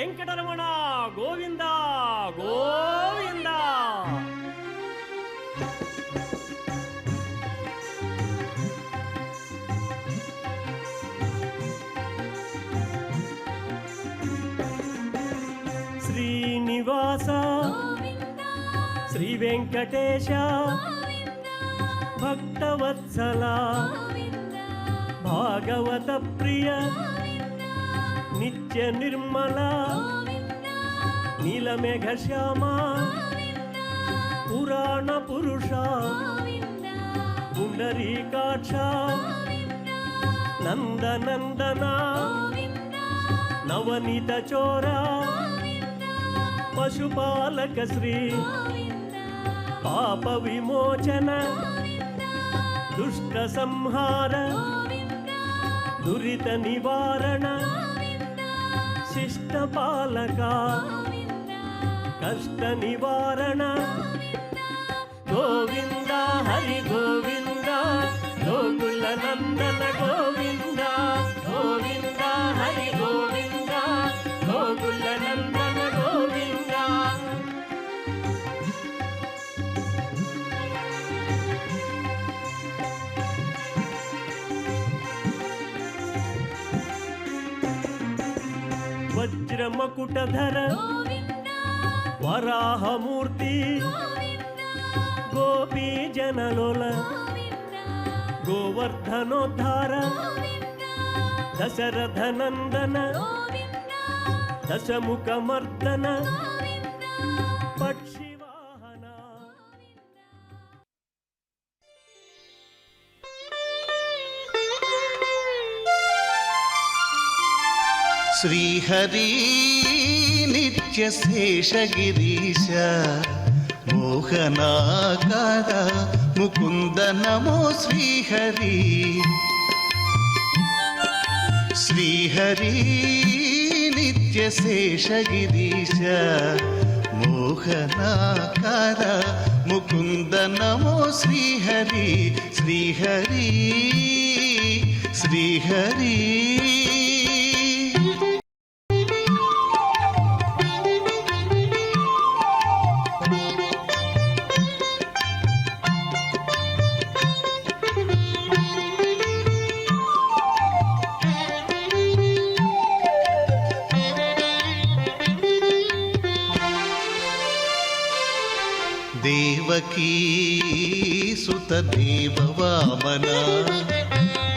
వెంకటరమణ గోవింద గోవింద. శ్రీనివాస శ్రీ వెంకటేశ భక్తవత్సల భాగవత ప్రియ నిత్య నిర్మల నీలమేఘ శ్యామ పురాణ పురుష పుండరీకాక్ష నందనందన నవనీత చోర పశుపాలక శ్రీ పాప విమోచన దుష్ట సంహార దురిత నివారణ శిష్ట పాలక కష్ట నివారణ గోవింద హరి గోవింద గోకుల నందన గోవింద గోవింద హరి గోవింద గోకుల నందన గోవింద. వజ్రమకుటధర వరాహమూర్తి గోపీ జనలోల గోవర్ధనోద్ధార దశరథ నందన దశముఖమర్దన పక్షి వాహన. శ్రీహరి నిత్య శేషగిరీశ మోహనాకార ముకుంద నమో శ్రీహరి. శ్రీహరి నిత్య శేషగిరీశ మోహనాకార ముకుంద నమో శ్రీహరి. శ్రీహరి శ్రీహరి దేవకీ సుత దేవ వామన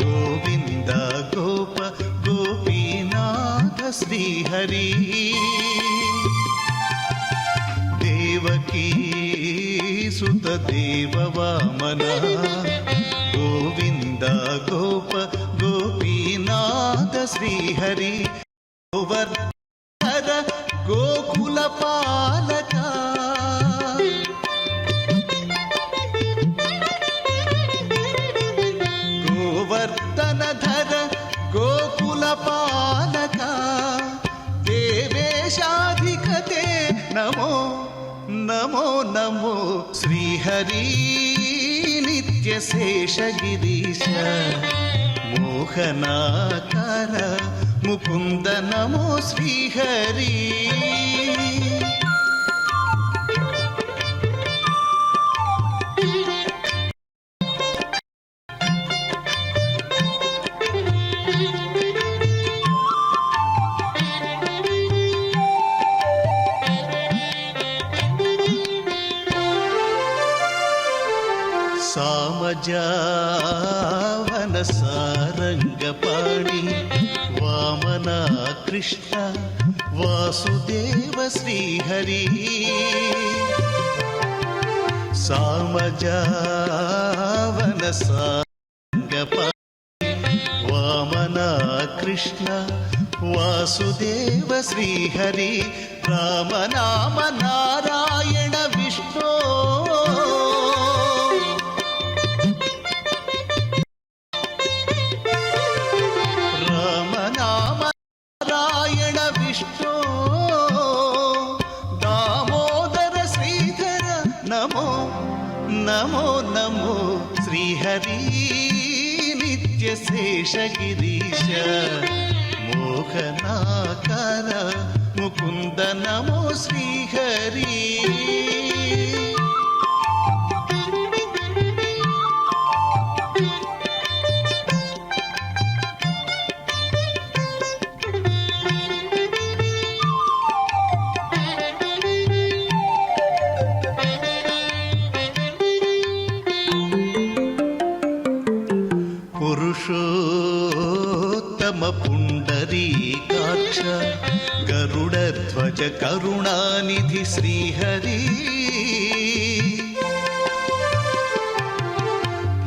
గోవింద గోప గోపీనాథ శ్రీహరి. దేవకీ సుత దేవ వామన గోవింద గోప గోపీనాథ శ్రీహరి. గోవర్ధన గోకుల పాలక గోవర్ధనధర గోకుల పాలక దేవేశాధికతే నమో నమో నమో. శ్రీహరి నిత్య శేషగిరీశ మోహనాకార ముకుంద నమో శ్రీహరి. సామజావన సారంగపాణి వామన కృష్ణ వాసుదేవ శ్రీహరి. సామజావన సారంగపాణి వామన కృష్ణ వాసుదేవ శ్రీహరి. రామనామ నారాయణ విష్ణు నమో నమో. శ్రీహరి నిత్య శేషగిరీశ మోహనాకార ముకుంద నమో శ్రీహరి. పురుషోత్తమ పుండరీకాక్ష గరుడధ్వజ కరుణానిధి శ్రీహరి.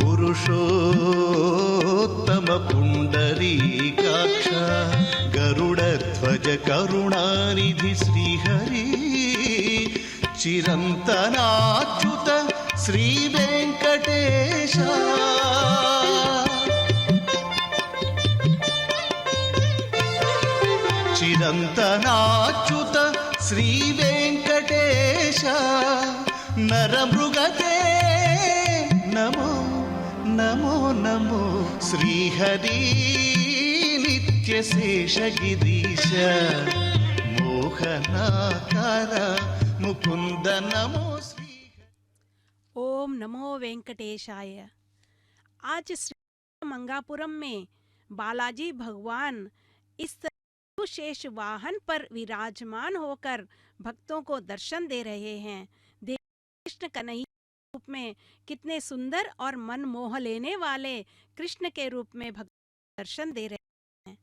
పురుషోత్తమ పుండరీకాక్ష గరుడధ్వజ కరుణానిధి శ్రీహరి. చిరంతనాచ్యుత శ్రీ వెంకటేశ. చిరంతనాచ్యుత శ్రీ వెంకటేశ. నరమృగతే నమో నమో నమో శ్రీహరి. నిత్యశేషగిరీశ మోహనాకార ముకుంద నమో శ్రీ. ओम नमो वेंकटेशाय। आज श्री मंगापुरम में बालाजी भगवान इस शेष वाहन पर विराजमान होकर भक्तों को दर्शन दे रहे हैं। कृष्ण कन्हैया रूप में कितने सुंदर और मन मोह लेने वाले कृष्ण के रूप में भक्त दर्शन दे रहे हैं।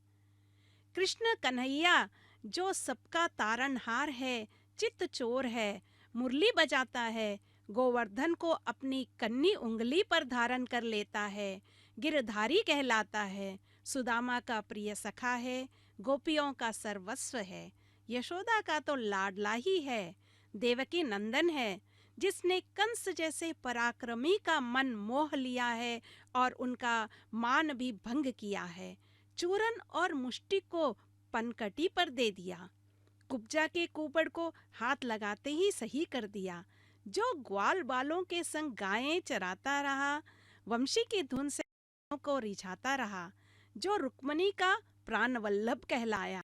कृष्ण कन्हैया जो सबका तारनहार है, चित्त चोर है, मुरली बजाता है, गोवर्धन को अपनी कन्नी उंगली पर धारण कर लेता है, गिरधारी कहलाता है, सुदामा का प्रिय सखा है, गोपियों का सर्वस्व है, यशोदा का तो लाडला ही है, देवकी नंदन है, जिसने कंस जैसे पराक्रमी का मन मोह लिया है और उनका मान भी भंग किया है। चूरन और मुष्टि को पनकटी पर दे दिया, कुब्जा के कुबड़ को हाथ लगाते ही सही कर दिया। जो ग्वाल बालों के संग गायें चराता रहा, वंशी की धुन से को रिझाता रहा, जो रुक्मणी का प्राण वल्लभ कहलाया,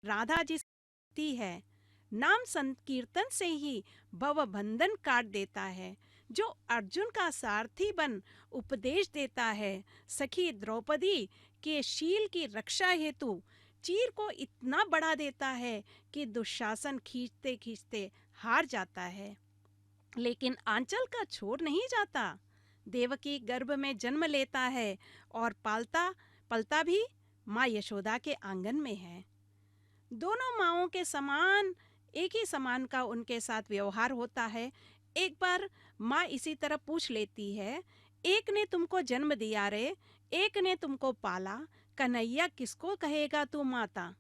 राधा जिसती है, नाम संकीर्तन से ही भव बंधन काट देता है, जो अर्जुन का सारथी बन उपदेश देता है, सखी द्रौपदी के शील की रक्षा हेतु चीर को इतना बढ़ा देता है कि दुशासन खींचते खींचते हार जाता है, लेकिन आंचल का छोड़ नहीं जाता। देवकी गर्भ में जन्म लेता है और पलता भी माँ यशोदा के आंगन में है। दोनों माँओं के समान एक ही समान का उनके साथ व्यवहार होता है। एक बार माँ इसी तरह पूछ लेती है, एक ने तुमको जन्म दिया रे, एक ने तुमको पाला, कन्हैया किसको कहेगा तू माता।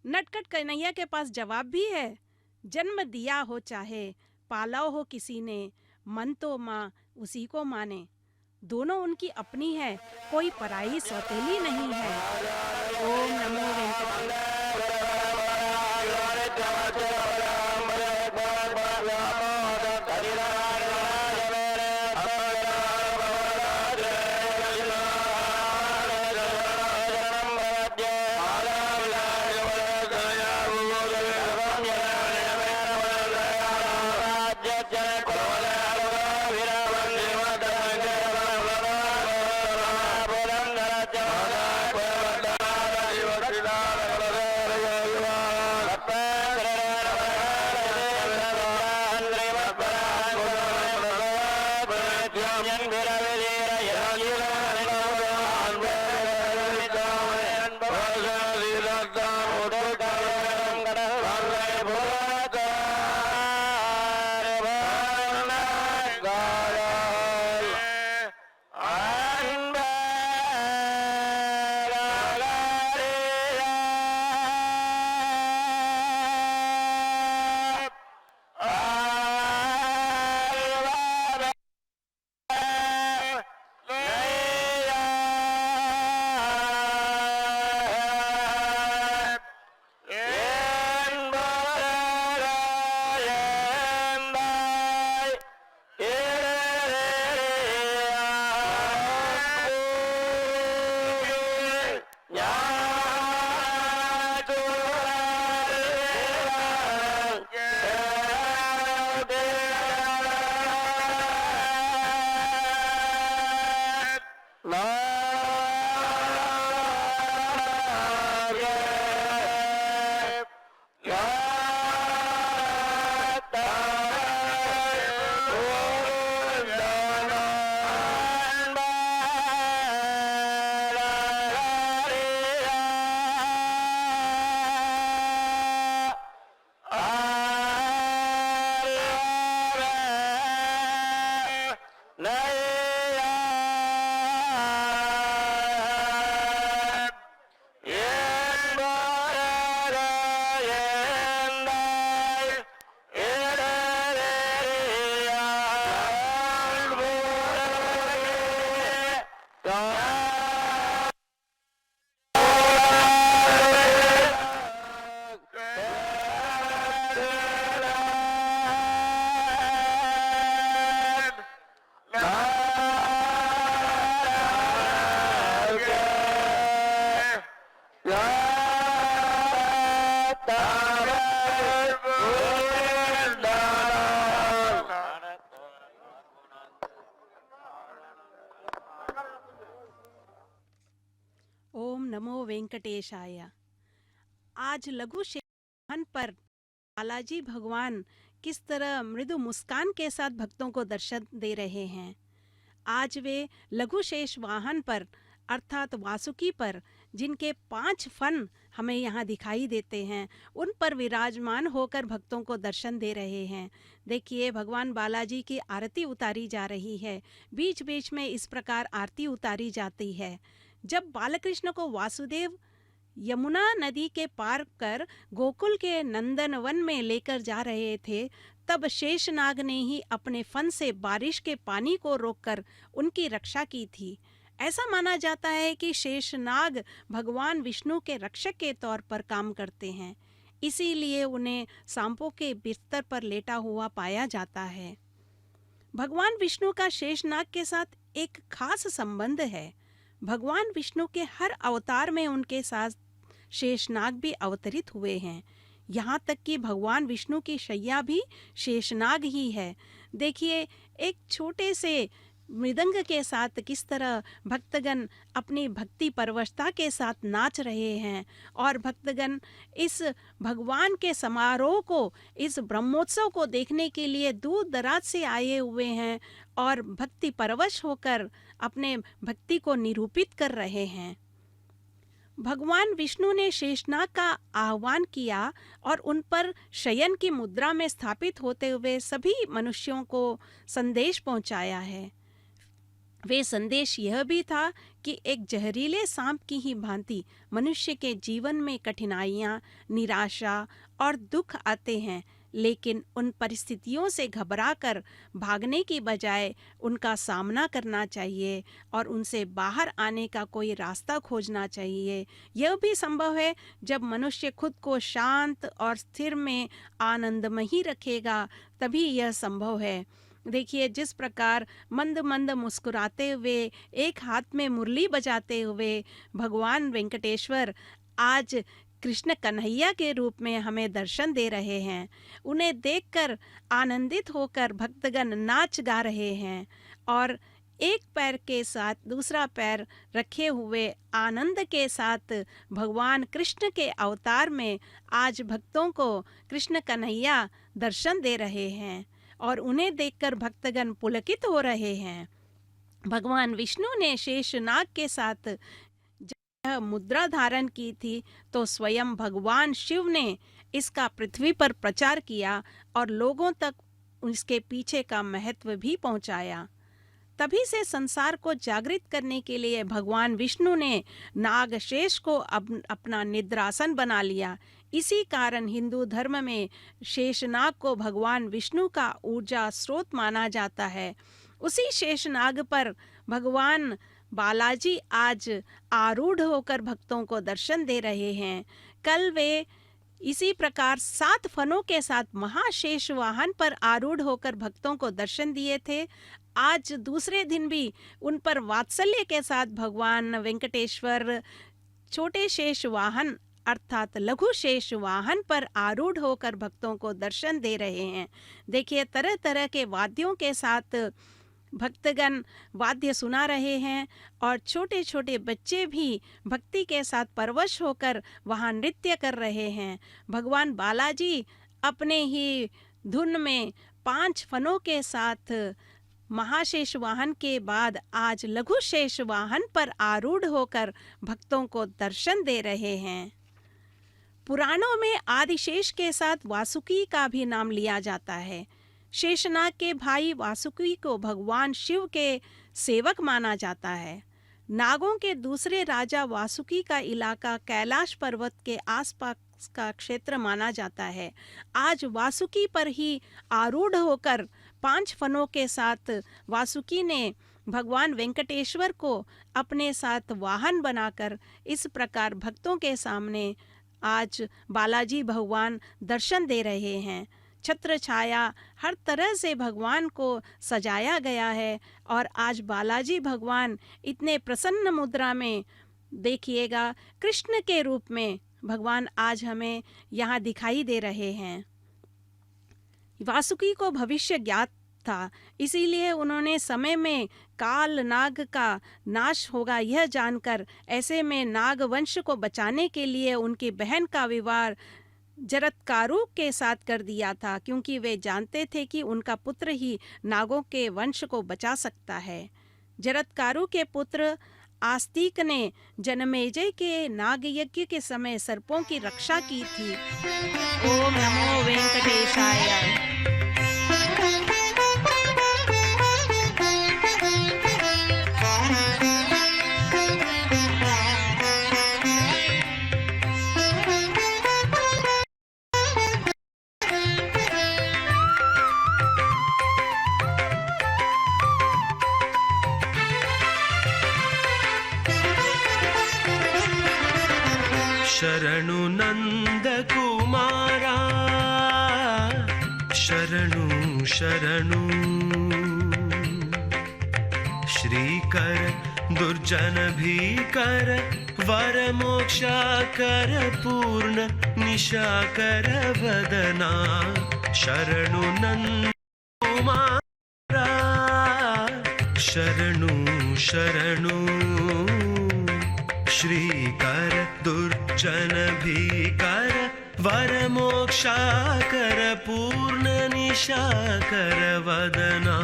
नटखट कन्हैया के पास जवाब भी है, जन्म दिया हो चाहे पाला हो किसी ने, मन तो माँ उसी को माने। दोनों उनकी अपनी है, कोई पराई सौतेली नहीं है। ओम नमो वेंकटेशाय। नमो वेंकटेशाय। आज लघु शेष वाहन पर बालाजी भगवान किस तरह मृदु मुस्कान के साथ भक्तों को दर्शन दे रहे हैं। आज वे लघु शेष वाहन पर अर्थात वासुकी पर जिनके 5 फन हमें यहाँ दिखाई देते हैं, उन पर विराजमान होकर भक्तों को दर्शन दे रहे हैं। देखिए, भगवान बालाजी की आरती उतारी जा रही है। बीच बीच में इस प्रकार आरती उतारी जाती है। जब बालकृष्ण को वासुदेव यमुना नदी के पार कर गोकुल के नंदनवन में लेकर जा रहे थे, तब शेषनाग ने ही अपने फन से बारिश के पानी को रोककर उनकी रक्षा की थी। ऐसा माना जाता है कि शेषनाग भगवान विष्णु के रक्षक के तौर पर काम करते हैं, इसीलिए उन्हें सांपों के बिस्तर पर लेटा हुआ पाया जाता है। भगवान विष्णु का शेषनाग के साथ एक खास संबंध है। भगवान विष्णु के हर अवतार में उनके साथ शेषनाग भी अवतरित हुए हैं। यहाँ तक कि भगवान विष्णु की शैया भी शेषनाग ही है। देखिए, एक छोटे से मृदंग के साथ किस तरह भक्तगण अपनी भक्ति परवशता के साथ नाच रहे हैं और भक्तगण इस भगवान के समारोह को, इस ब्रह्मोत्सव को देखने के लिए दूर दराज से आए हुए हैं और भक्ति परवश होकर अपने भक्ति को निरूपित कर रहे हैं। भगवान विष्णु ने शेषनाग का आह्वान किया और उन पर शयन की मुद्रा में स्थापित होते हुए सभी मनुष्यों को संदेश पहुंचाया है। वे संदेश यह भी था कि एक जहरीले सांप की ही भांति मनुष्य के जीवन में कठिनाइयाँ, निराशा और दुख आते हैं, लेकिन उन परिस्थितियों से घबराकर भागने की बजाय उनका सामना करना चाहिए और उनसे बाहर आने का कोई रास्ता खोजना चाहिए। यह भी संभव है जब मनुष्य खुद को शांत और स्थिर में आनंदमयी रखेगा, तभी यह संभव है। देखिए, जिस प्रकार मंद मंद मुस्कुराते हुए, एक हाथ में मुरली बजाते हुए भगवान वेंकटेश्वर आज कृष्ण कन्हैया के रूप में हमें दर्शन दे रहे हैं। उन्हें देखकर आनंदित होकर भक्तगण नाच गा रहे हैं और एक पैर के साथ दूसरा पैर रखे हुए आनंद के साथ भगवान कृष्ण के अवतार में आज भक्तों को कृष्ण कन्हैया दर्शन दे रहे हैं और उन्हें देखकर भक्तगण पुलकित हो रहे हैं। भगवान विष्णु ने शेषनाग के साथ जब यह मुद्रा धारण की थी तो स्वयं भगवान शिव ने इसका पृथ्वी पर प्रचार किया और लोगों तक उसके पीछे का महत्व भी पहुंचाया। तभी से संसार को जागृत करने के लिए भगवान विष्णु ने नागशेष को अपना निद्रासन बना लिया। इसी कारण हिंदू धर्म में शेषनाग को भगवान विष्णु का ऊर्जा स्रोत माना जाता है। उसी शेषनाग पर भगवान बालाजी आज आरूढ़ होकर भक्तों को दर्शन दे रहे हैं। कल वे इसी प्रकार 7 फनों के साथ महाशेष वाहन पर आरूढ़ होकर भक्तों को दर्शन दिए थे। आज दूसरे दिन भी उन पर वात्सल्य के साथ भगवान वेंकटेश्वर छोटे शेष वाहन अर्थात लघु शेष वाहन पर आरूढ़ होकर भक्तों को दर्शन दे रहे हैं। देखिए, तरह तरह के वाद्यों के साथ भक्तगण वाद्य सुना रहे हैं और छोटे छोटे बच्चे भी भक्ति के साथ परवश होकर वहाँ नृत्य कर रहे हैं। भगवान बालाजी अपने ही धुन में 5 फनों के साथ महाशेष वाहन के बाद आज लघु शेष वाहन पर आरूढ़ होकर भक्तों को दर्शन दे रहे हैं। पुराणों में आदिशेष के साथ वासुकी का भी नाम लिया जाता है। शेषनाग के भाई वासुकी को भगवान शिव के सेवक माना जाता है। नागों के दूसरे राजा वासुकी का इलाका कैलाश पर्वत के आसपास का क्षेत्र माना जाता है। आज वासुकी पर ही आरूढ़ होकर 5 फनों के साथ वासुकी ने भगवान वेंकटेश्वर को अपने साथ वाहन बनाकर इस प्रकार भक्तों के सामने आज बालाजी भगवान दर्शन दे रहे हैं। छत्र छाया हर तरह से भगवान को सजाया गया है और आज बालाजी भगवान इतने प्रसन्न मुद्रा में, देखिएगा, कृष्ण के रूप में भगवान आज हमें यहाँ दिखाई दे रहे हैं। वासुकी को भविष्य ज्ञात था, इसीलिए उन्होंने समय में काल नाग का नाश होगा यह जानकर ऐसे में नाग वंश को बचाने के लिए उनकी बहन का विवाह जरत्कारु के साथ कर दिया था, क्योंकि वे जानते थे कि उनका पुत्र ही नागों के वंश को बचा सकता है। जरत्कारु के पुत्र आस्तिक ने जनमेजय के नाग यज्ञ के समय सर्पों की रक्षा की थी। ओम नमो वेंकटेशाय। ಶರಣು ನಂದ ಕುಮಾರ ಶರಣು ಶರಣು ಶ್ರೀಕರ ದುರ್ಜನ ಭೀಕರ ವರ ಮೋಕ್ಷಾಕರ ಪೂರ್ಣ ನಿಶಾಕರ ವದನ ಶರಣು ನಂದ ಕುಮಾರ ಶರಣು ಶರಣು श्रीकर दुर्जन भीकर वर मोक्षाकर पूर्ण निशाकर वदना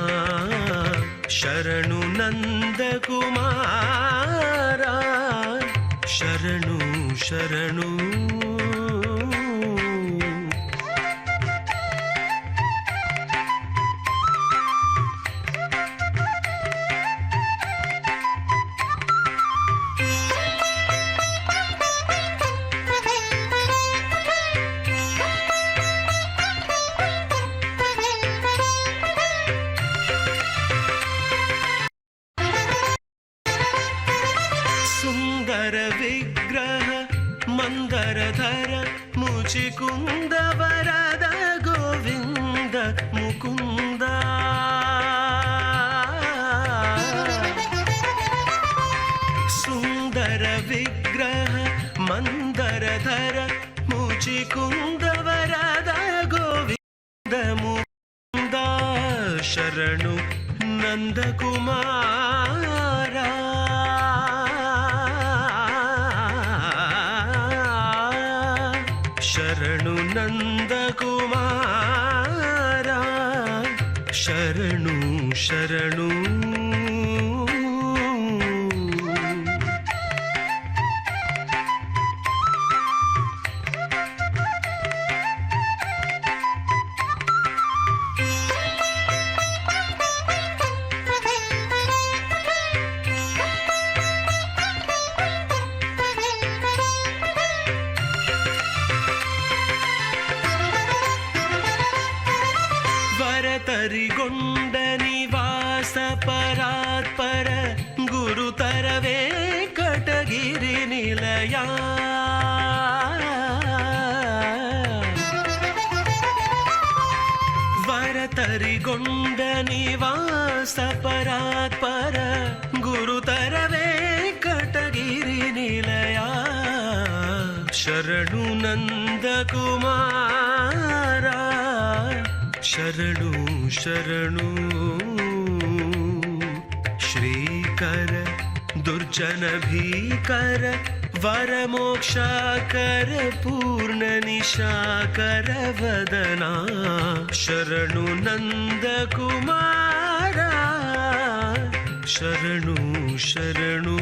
शरणु नंद कुमारा शरणु शरणु विग्रह मंदरधर मुचिकुंद वरद गोविंद मुकुंद सुंदर विग्रह मंदरधर मुचिकुंद वरद गोविंद मुकुंद शरणु नंद कुमारा शरणु नंद कुमारा शरणु शरणु ತರಿಗೊಂಡ ನಿವಾಸ ಪರಾತ್ಪರ ಗುರುತರವೇ ಕಟಗಿರಿ ನಿಲಯ ವರತರಿಗೊಂಡ ನಿವಾಸ ಪರಾತ್ಪರ ಗುರುತರವೇ ಕಟಗಿರಿ ನಿಲಯ ಶರಣು ನಂದ ಕುಮಾರ शरणु शरणु श्रीकर दुर्जन भीकर वर मोक्षाकर पूर्ण निशाकर वदना शरणु नंद कुमारा शरणु शरणु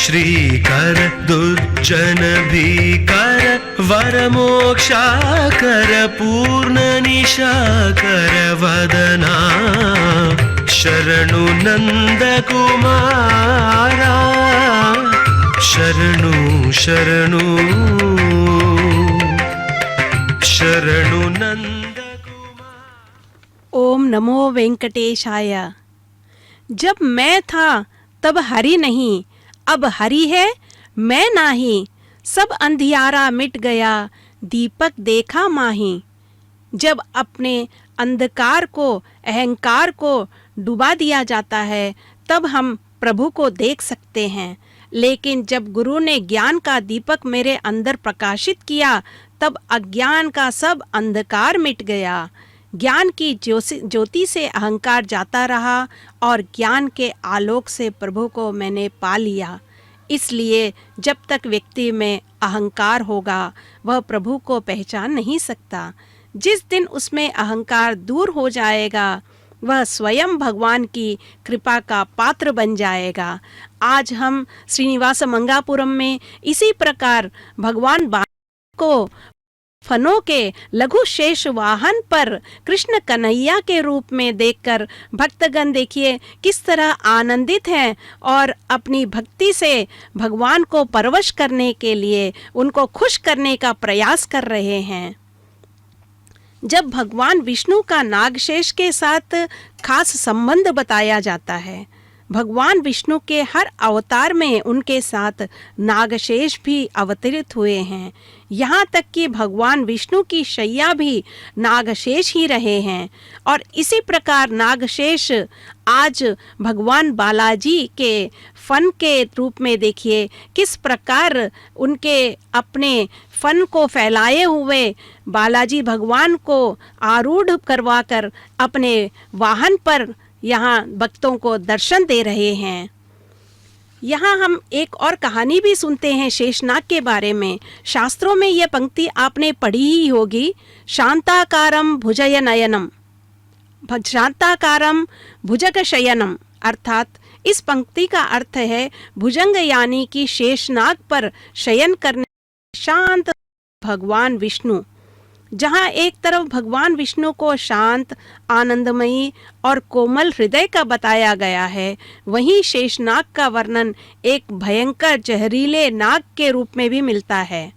श्रीकर दुर्जन भीकर वर मोक्षाकर पूर्ण निशाकर वदना शरणु नंद कुमारा शरणु शरणु शरणु नंद कुमार। ओम नमो वेंकटेशाय। जब मैं था तब हरि नहीं, अब हरि है मैं नाही, सब अंधियारा मिट गया दीपक देखा माही। जब अपने अंधकार को अहंकार को डुबा दिया जाता है तब हम प्रभु को देख सकते हैं, लेकिन जब गुरु ने ज्ञान का दीपक मेरे अंदर प्रकाशित किया तब अज्ञान का सब अंधकार मिट गया। ज्ञान की ज्योति से अहंकार जाता रहा और ज्ञान के आलोक से प्रभु को मैंने पा लिया। इसलिए जब तक व्यक्ति में अहंकार होगा वह प्रभु को पहचान नहीं सकता। जिस दिन उसमें अहंकार दूर हो जाएगा वह स्वयं भगवान की कृपा का पात्र बन जाएगा। आज हम श्रीनिवास मंगापुरम में इसी प्रकार भगवान बाला को फनों के लघु शेष वाहन पर कृष्ण कन्हैया के रूप में देखकर भक्तगण देखिए किस तरह आनंदित हैं और अपनी भक्ति से भगवान को परवश करने के लिए उनको खुश करने का प्रयास कर रहे हैं। जब भगवान विष्णु का नागशेष के साथ खास संबंध बताया जाता है, भगवान विष्णु के हर अवतार में उनके साथ नागशेष भी अवतरित हुए हैं। यहाँ तक कि भगवान विष्णु की शैया भी नागशेष ही रहे हैं। और इसी प्रकार नागशेष आज भगवान बालाजी के फन के रूप में देखिए किस प्रकार उनके अपने फन को फैलाए हुए बालाजी भगवान को आरूढ़ करवाकर अपने वाहन पर यहाँ भक्तों को दर्शन दे रहे हैं। यहाँ हम एक और कहानी भी सुनते हैं शेषनाग के बारे में। शास्त्रों में यह पंक्ति आपने पढ़ी ही होगी, शांताकारम भुजय नयनम, शांताकारम भुजग शयनम। अर्थात इस पंक्ति का अर्थ है भुजंग यानी कि शेषनाग पर शयन करने शांत भगवान विष्णु। जहाँ एक तरफ भगवान विष्णु को शांत, आनंदमयी और कोमल हृदय का बताया गया है, वहीं शेषनाग का वर्णन एक भयंकर जहरीले नाग के रूप में भी मिलता है।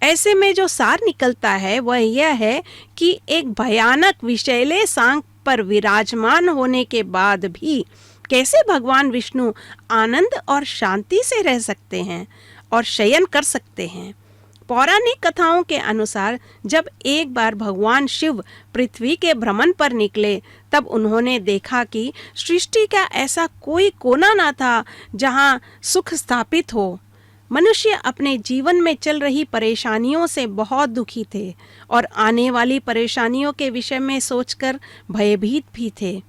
ऐसे में जो सार निकलता है वह यह है कि एक भयानक विषैले सांप पर विराजमान होने के बाद भी कैसे भगवान विष्णु आनंद और शांति से रह सकते हैं और शयन कर सकते हैं। पौराणिक कथाओं के अनुसार जब एक बार भगवान शिव पृथ्वी के भ्रमण पर निकले तब उन्होंने देखा कि सृष्टि का ऐसा कोई कोना ना था जहां सुख स्थापित हो। मनुष्य अपने जीवन में चल रही परेशानियों से बहुत दुखी थे और आने वाली परेशानियों के विषय में सोचकर भयभीत भी थे।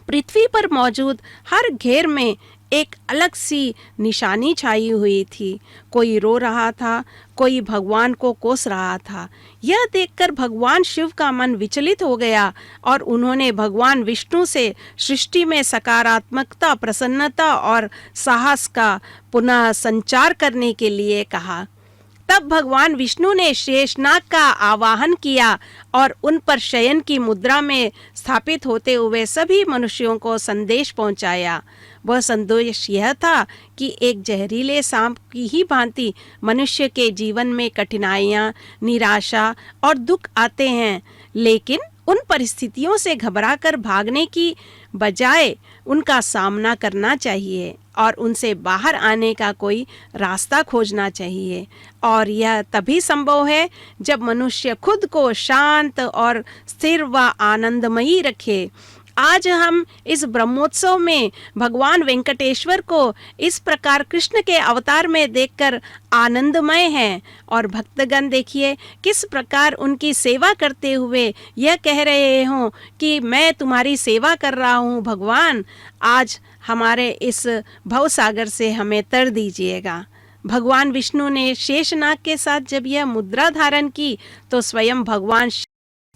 पृथ्वी पर मौजूद हर घेर में एक अलग सी निशानी छाई हुई थी। कोई रो रहा था, कोई भगवान को कोस रहा था। यह देखकर भगवान शिव का मन विचलित हो गया और उन्होंने भगवान विष्णु से सृष्टि में सकारात्मकता, प्रसन्नता और साहस का पुनः संचार करने के लिए कहा। तब भगवान विष्णु ने शेषनाग का आवाहन किया और उन पर शयन की मुद्रा में स्थापित होते हुए सभी मनुष्यों को संदेश पहुंचाया। वह संदेश यह था कि एक जहरीले सांप की ही भांति मनुष्य के जीवन में कठिनाइयाँ, निराशा और दुख आते हैं, लेकिन उन परिस्थितियों से घबराकर भागने की बजाय उनका सामना करना चाहिए और उनसे बाहर आने का कोई रास्ता खोजना चाहिए। और यह तभी संभव है जब मनुष्य खुद को शांत और स्थिर व आनंदमयी रखे। आज हम इस ब्रह्मोत्सव में भगवान वेंकटेश्वर को इस प्रकार कृष्ण के अवतार में देखकर आनंदमय हैं और भक्तगण देखिए किस प्रकार उनकी सेवा करते हुए यह कह रहे हों कि मैं तुम्हारी सेवा कर रहा हूँ भगवान, आज हमारे इस भवसागर से हमें तर दीजिएगा। भगवान विष्णु ने शेषनाग के साथ जब यह मुद्रा धारण की तो स्वयं भगवान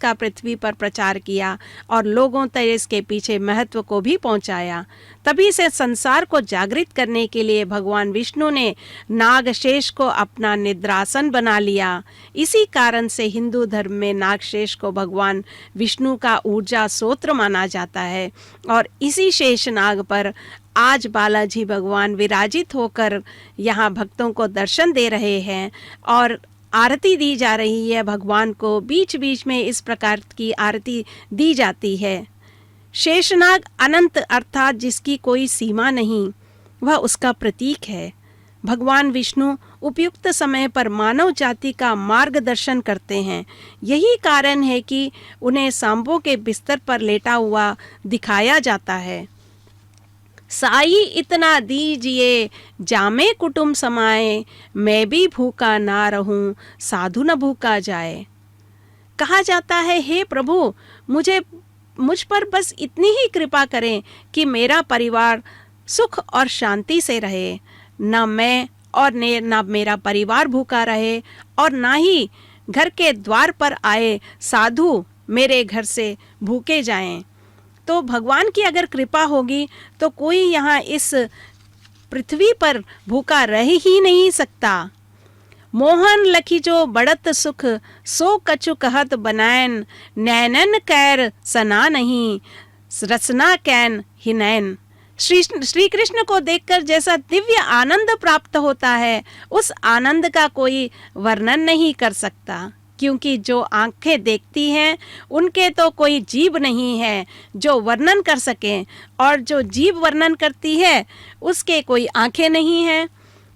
का पृथ्वी पर प्रचार किया और लोगों तक इसके पीछे महत्व को भी पहुंचाया। तभी से संसार को जागृत करने के लिए भगवान विष्णु ने नागशेष को अपना निद्रासन बना लिया। इसी कारण से हिंदू धर्म में नागशेष को भगवान विष्णु का ऊर्जा स्रोत माना जाता है और इसी शेषनाग पर आज बालाजी भगवान विराजित होकर यहाँ भक्तों को दर्शन दे रहे हैं और आरती दी जा रही है। भगवान को बीच बीच में इस प्रकार की आरती दी जाती है। शेषनाग अनंत अर्थात जिसकी कोई सीमा नहीं, वह उसका प्रतीक है। भगवान विष्णु उपयुक्त समय पर मानव जाति का मार्गदर्शन करते हैं। यही कारण है कि उन्हें सांपों के बिस्तर पर लेटा हुआ दिखाया जाता है। साई इतना दीजिए जामे कुटुम समाए, मैं भी भूखा ना रहूं साधु न भूखा जाए। कहा जाता है, हे प्रभु, मुझ पर बस इतनी ही कृपा करें कि मेरा परिवार सुख और शांति से रहे, न मैं और न मेरा परिवार भूखा रहे, और ना ही घर के द्वार पर आए साधु मेरे घर से भूखे जाएं। तो भगवान की अगर कृपा होगी तो कोई यहाँ इस पृथ्वी पर भूखा रह ही नहीं सकता। मोहन लखी जो बढ़त सुख, सो कछु कहत बनायन, नैनन कैर सना नहीं, रसना कैन हिनैन। श्री कृष्ण को देखकर जैसा दिव्य आनंद प्राप्त होता है, उस आनंद का कोई वर्णन नहीं कर सकता, क्योंकि जो आंखें देखती हैं उनके तो कोई जीभ नहीं है जो वर्णन कर सके, और जो जीभ वर्णन करती है उसके कोई आंखें नहीं हैं।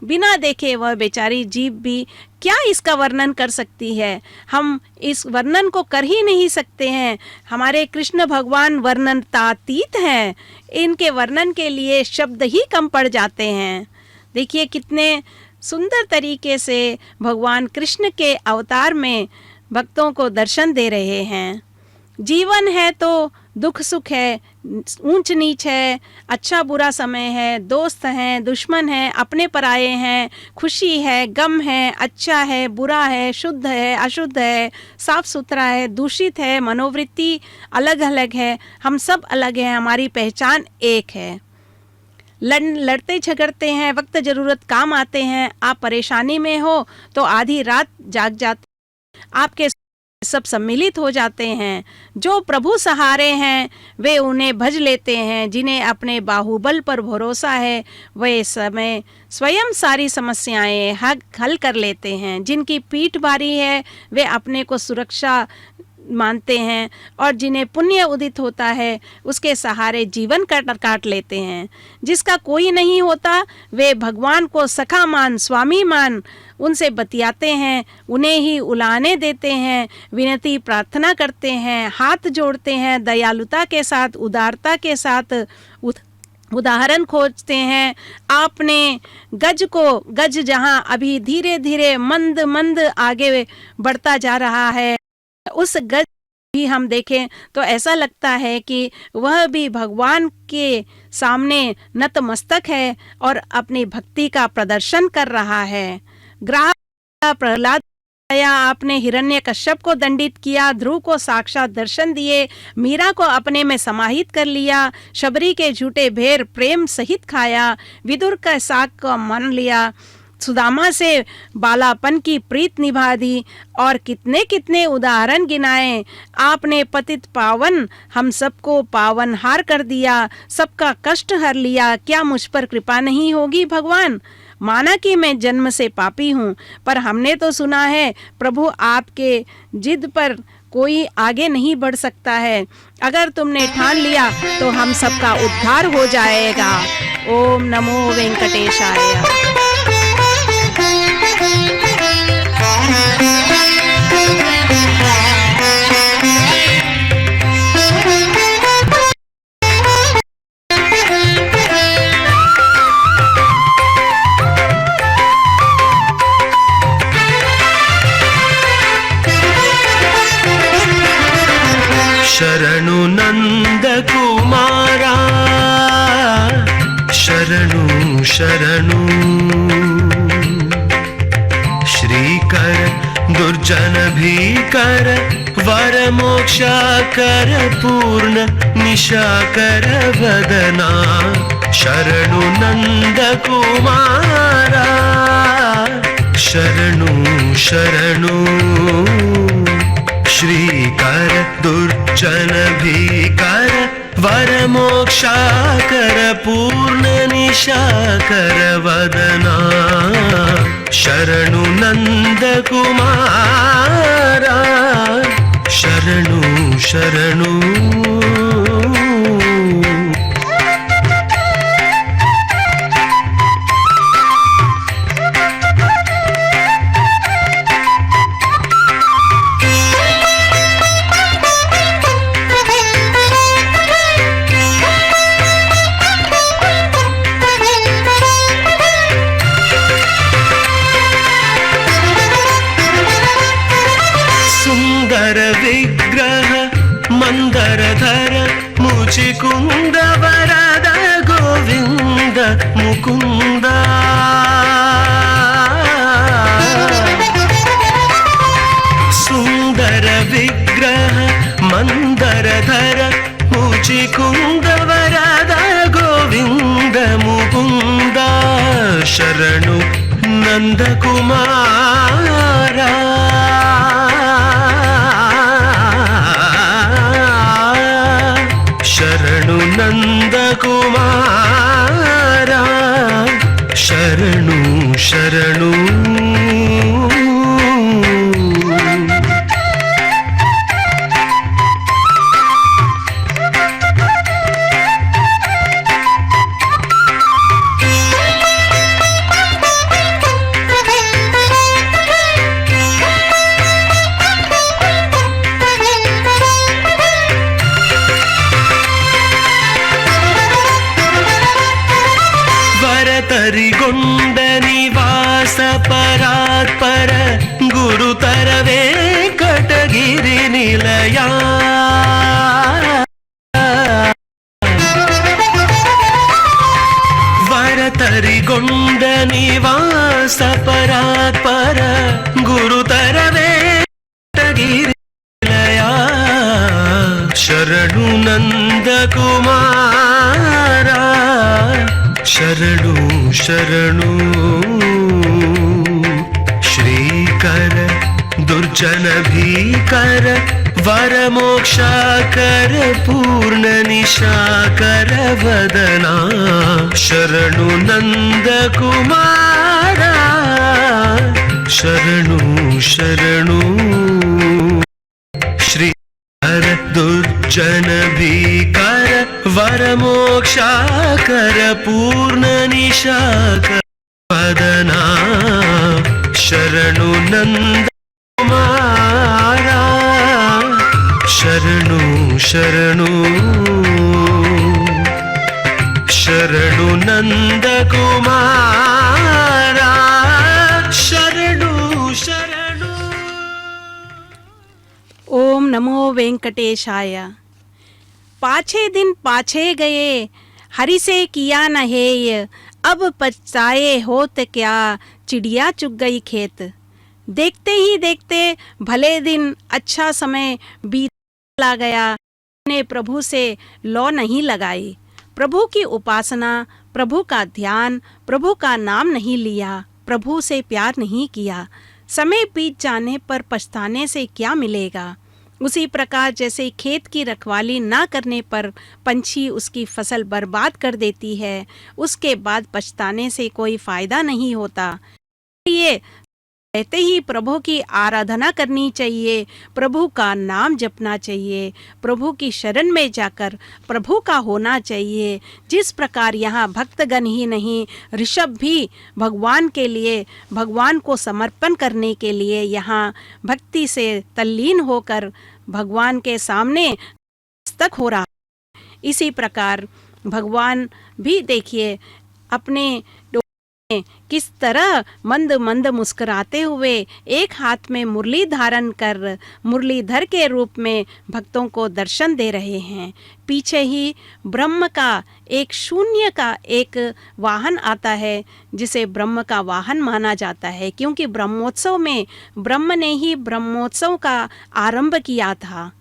बिना देखे वह बेचारी जीभ भी क्या इसका वर्णन कर सकती है। हम इस वर्णन को कर ही नहीं सकते हैं। हमारे कृष्ण भगवान वर्णनतातीत हैं, इनके वर्णन के लिए शब्द ही कम पड़ जाते हैं। देखिए कितने सुंदर तरीके से भगवान कृष्ण के अवतार में भक्तों को दर्शन दे रहे हैं। जीवन है तो दुख सुख है, ऊंच नीच है, अच्छा बुरा समय है, दोस्त हैं, दुश्मन हैं, अपने पराये हैं, खुशी है, गम है, अच्छा है, बुरा है, शुद्ध है, अशुद्ध है, साफ सुथरा है, दूषित है, मनोवृत्ति अलग अलग है, हम सब अलग हैं, हमारी पहचान एक है। लड़ते झगड़ते हैं, वक्त ज़रूरत काम आते हैं। आप परेशानी में हो तो आधी रात जाग जाते, आपके सब सम्मिलित हो जाते हैं। जो प्रभु सहारे हैं वे उन्हें भज लेते हैं, जिन्हें अपने बाहुबल पर भरोसा है वे स्वयं सारी समस्याएं हल कर लेते हैं। जिनकी पीठ भारी है वे अपने को सुरक्षा मानते हैं, और जिन्हें पुण्य उदित होता है उसके सहारे जीवन काट लेते हैं। जिसका कोई नहीं होता वे भगवान को सखा मान, स्वामी मान उनसे बतियाते हैं, उन्हें ही उलाने देते हैं, विनती प्रार्थना करते हैं, हाथ जोड़ते हैं, दयालुता के साथ, उदारता के साथ उदाहरण खोजते हैं। आपने गज जहां अभी धीरे धीरे मंद मंद आगे बढ़ता जा रहा है, उस गज भी हम देखें तो ऐसा लगता है कि वह भी भगवान के सामने नतमस्तक है और अपनी भक्ति का प्रदर्शन कर रहा है। ग्राह प्रहलाद आया, आपने हिरण्यकश्यप को दंडित किया, ध्रुव को साक्षात दर्शन दिए, मीरा को अपने में समाहित कर लिया, शबरी के झूठे भेर प्रेम सहित खाया, विदुर का साग को मान लिया, सुदामा से बालापन की प्रीत निभा दी, और कितने कितने उदाहरण गिनाए। आपने पतित पावन हम सबको पावनहार कर दिया, सबका कष्ट हर लिया। क्या मुझ पर कृपा नहीं होगी भगवान? माना कि मैं जन्म से पापी हूँ, पर हमने तो सुना है प्रभु आपके जिद पर कोई आगे नहीं बढ़ सकता है। अगर तुमने ठान लिया तो हम सबका उद्धार हो जाएगा। ओम नमो वेंकटेशाय। शरणु नंद कुमारा, शरणु शरणु, श्रीकर दुर्जन भीकर, वर मोक्षाकर, पूर्ण निशाकर वदना। शरणु नंद कुमारा, शरणु शरणु, श्रीकर दुर्जन भीकर, वर मोक्षाकर, पूर्ण निशाकर वदना। शरणु नंद कुमारा, शरणु शरणु। सुंदर विग्रह मंदरधर मुचिकुंद वरद गोविंद मुकुंद सुंदर विग्रह मंदरधर मुचिकुंद वरद गोविंद मुकुंद शरणु नंद कुमारा शरणु नंद कुमारा शरणु शरणु वरतरिगोंड निवास परात्पर गुरुतर वेंकटगिरि निलया वरतरिगोंड निवास परात्पर गुरुतर वेंकटगिरि निलया शरणु नंद कुमारा शरणु शरणु श्रीकर दुर्जन भीकर वर मोक्षाकर पूर्ण निशाकर वदना शरणु नंद कुमारा शरणु शरणु श्री दुर्जन भीकर वर मोक्षाकर पूर्ण निशाकर वदना शरणु नंद कुमारा शरणु शरणु शरणु नंद कुमारा शरणु शरणु। ओम नमो वेंकटेशाय। पाछे दिन पाछे गए हरि से किया न हेय, अब पछताए होत क्या चिड़िया चुग गई खेत। देखते ही देखते भले दिन अच्छा समय बीतला गया, ने प्रभु से लौ नहीं लगाई। प्रभु की उपासना, प्रभु का ध्यान, प्रभु का नाम नहीं लिया, प्रभु से प्यार नहीं किया। समय बीत जाने पर पछताने से क्या मिलेगा। उसी प्रकार जैसे खेत की रखवाली ना करने पर पंछी उसकी फसल बर्बाद कर देती है, उसके बाद पछताने से कोई फायदा नहीं होता। ये कहते ही प्रभु की आराधना करनी चाहिए, प्रभु का नाम जपना चाहिए, प्रभु की शरण में जाकर प्रभु का होना चाहिए। जिस प्रकार यहाँ भक्तगण ही नहीं, ऋषभ भी भगवान के लिए, भगवान को समर्पण करने के लिए यहाँ भक्ति से तल्लीन होकर भगवान के सामने मस्तक हो रहा। इसी प्रकार भगवान भी देखिए अपने किस तरह मंद मंद मुस्कुराते हुए एक हाथ में मुरली धारण कर मुरलीधर के रूप में भक्तों को दर्शन दे रहे हैं। पीछे ही ब्रह्म का एक शून्य का एक वाहन आता है, जिसे ब्रह्म का वाहन माना जाता है, क्योंकि ब्रह्मोत्सव में ब्रह्म ने ही ब्रह्मोत्सव का आरंभ किया था।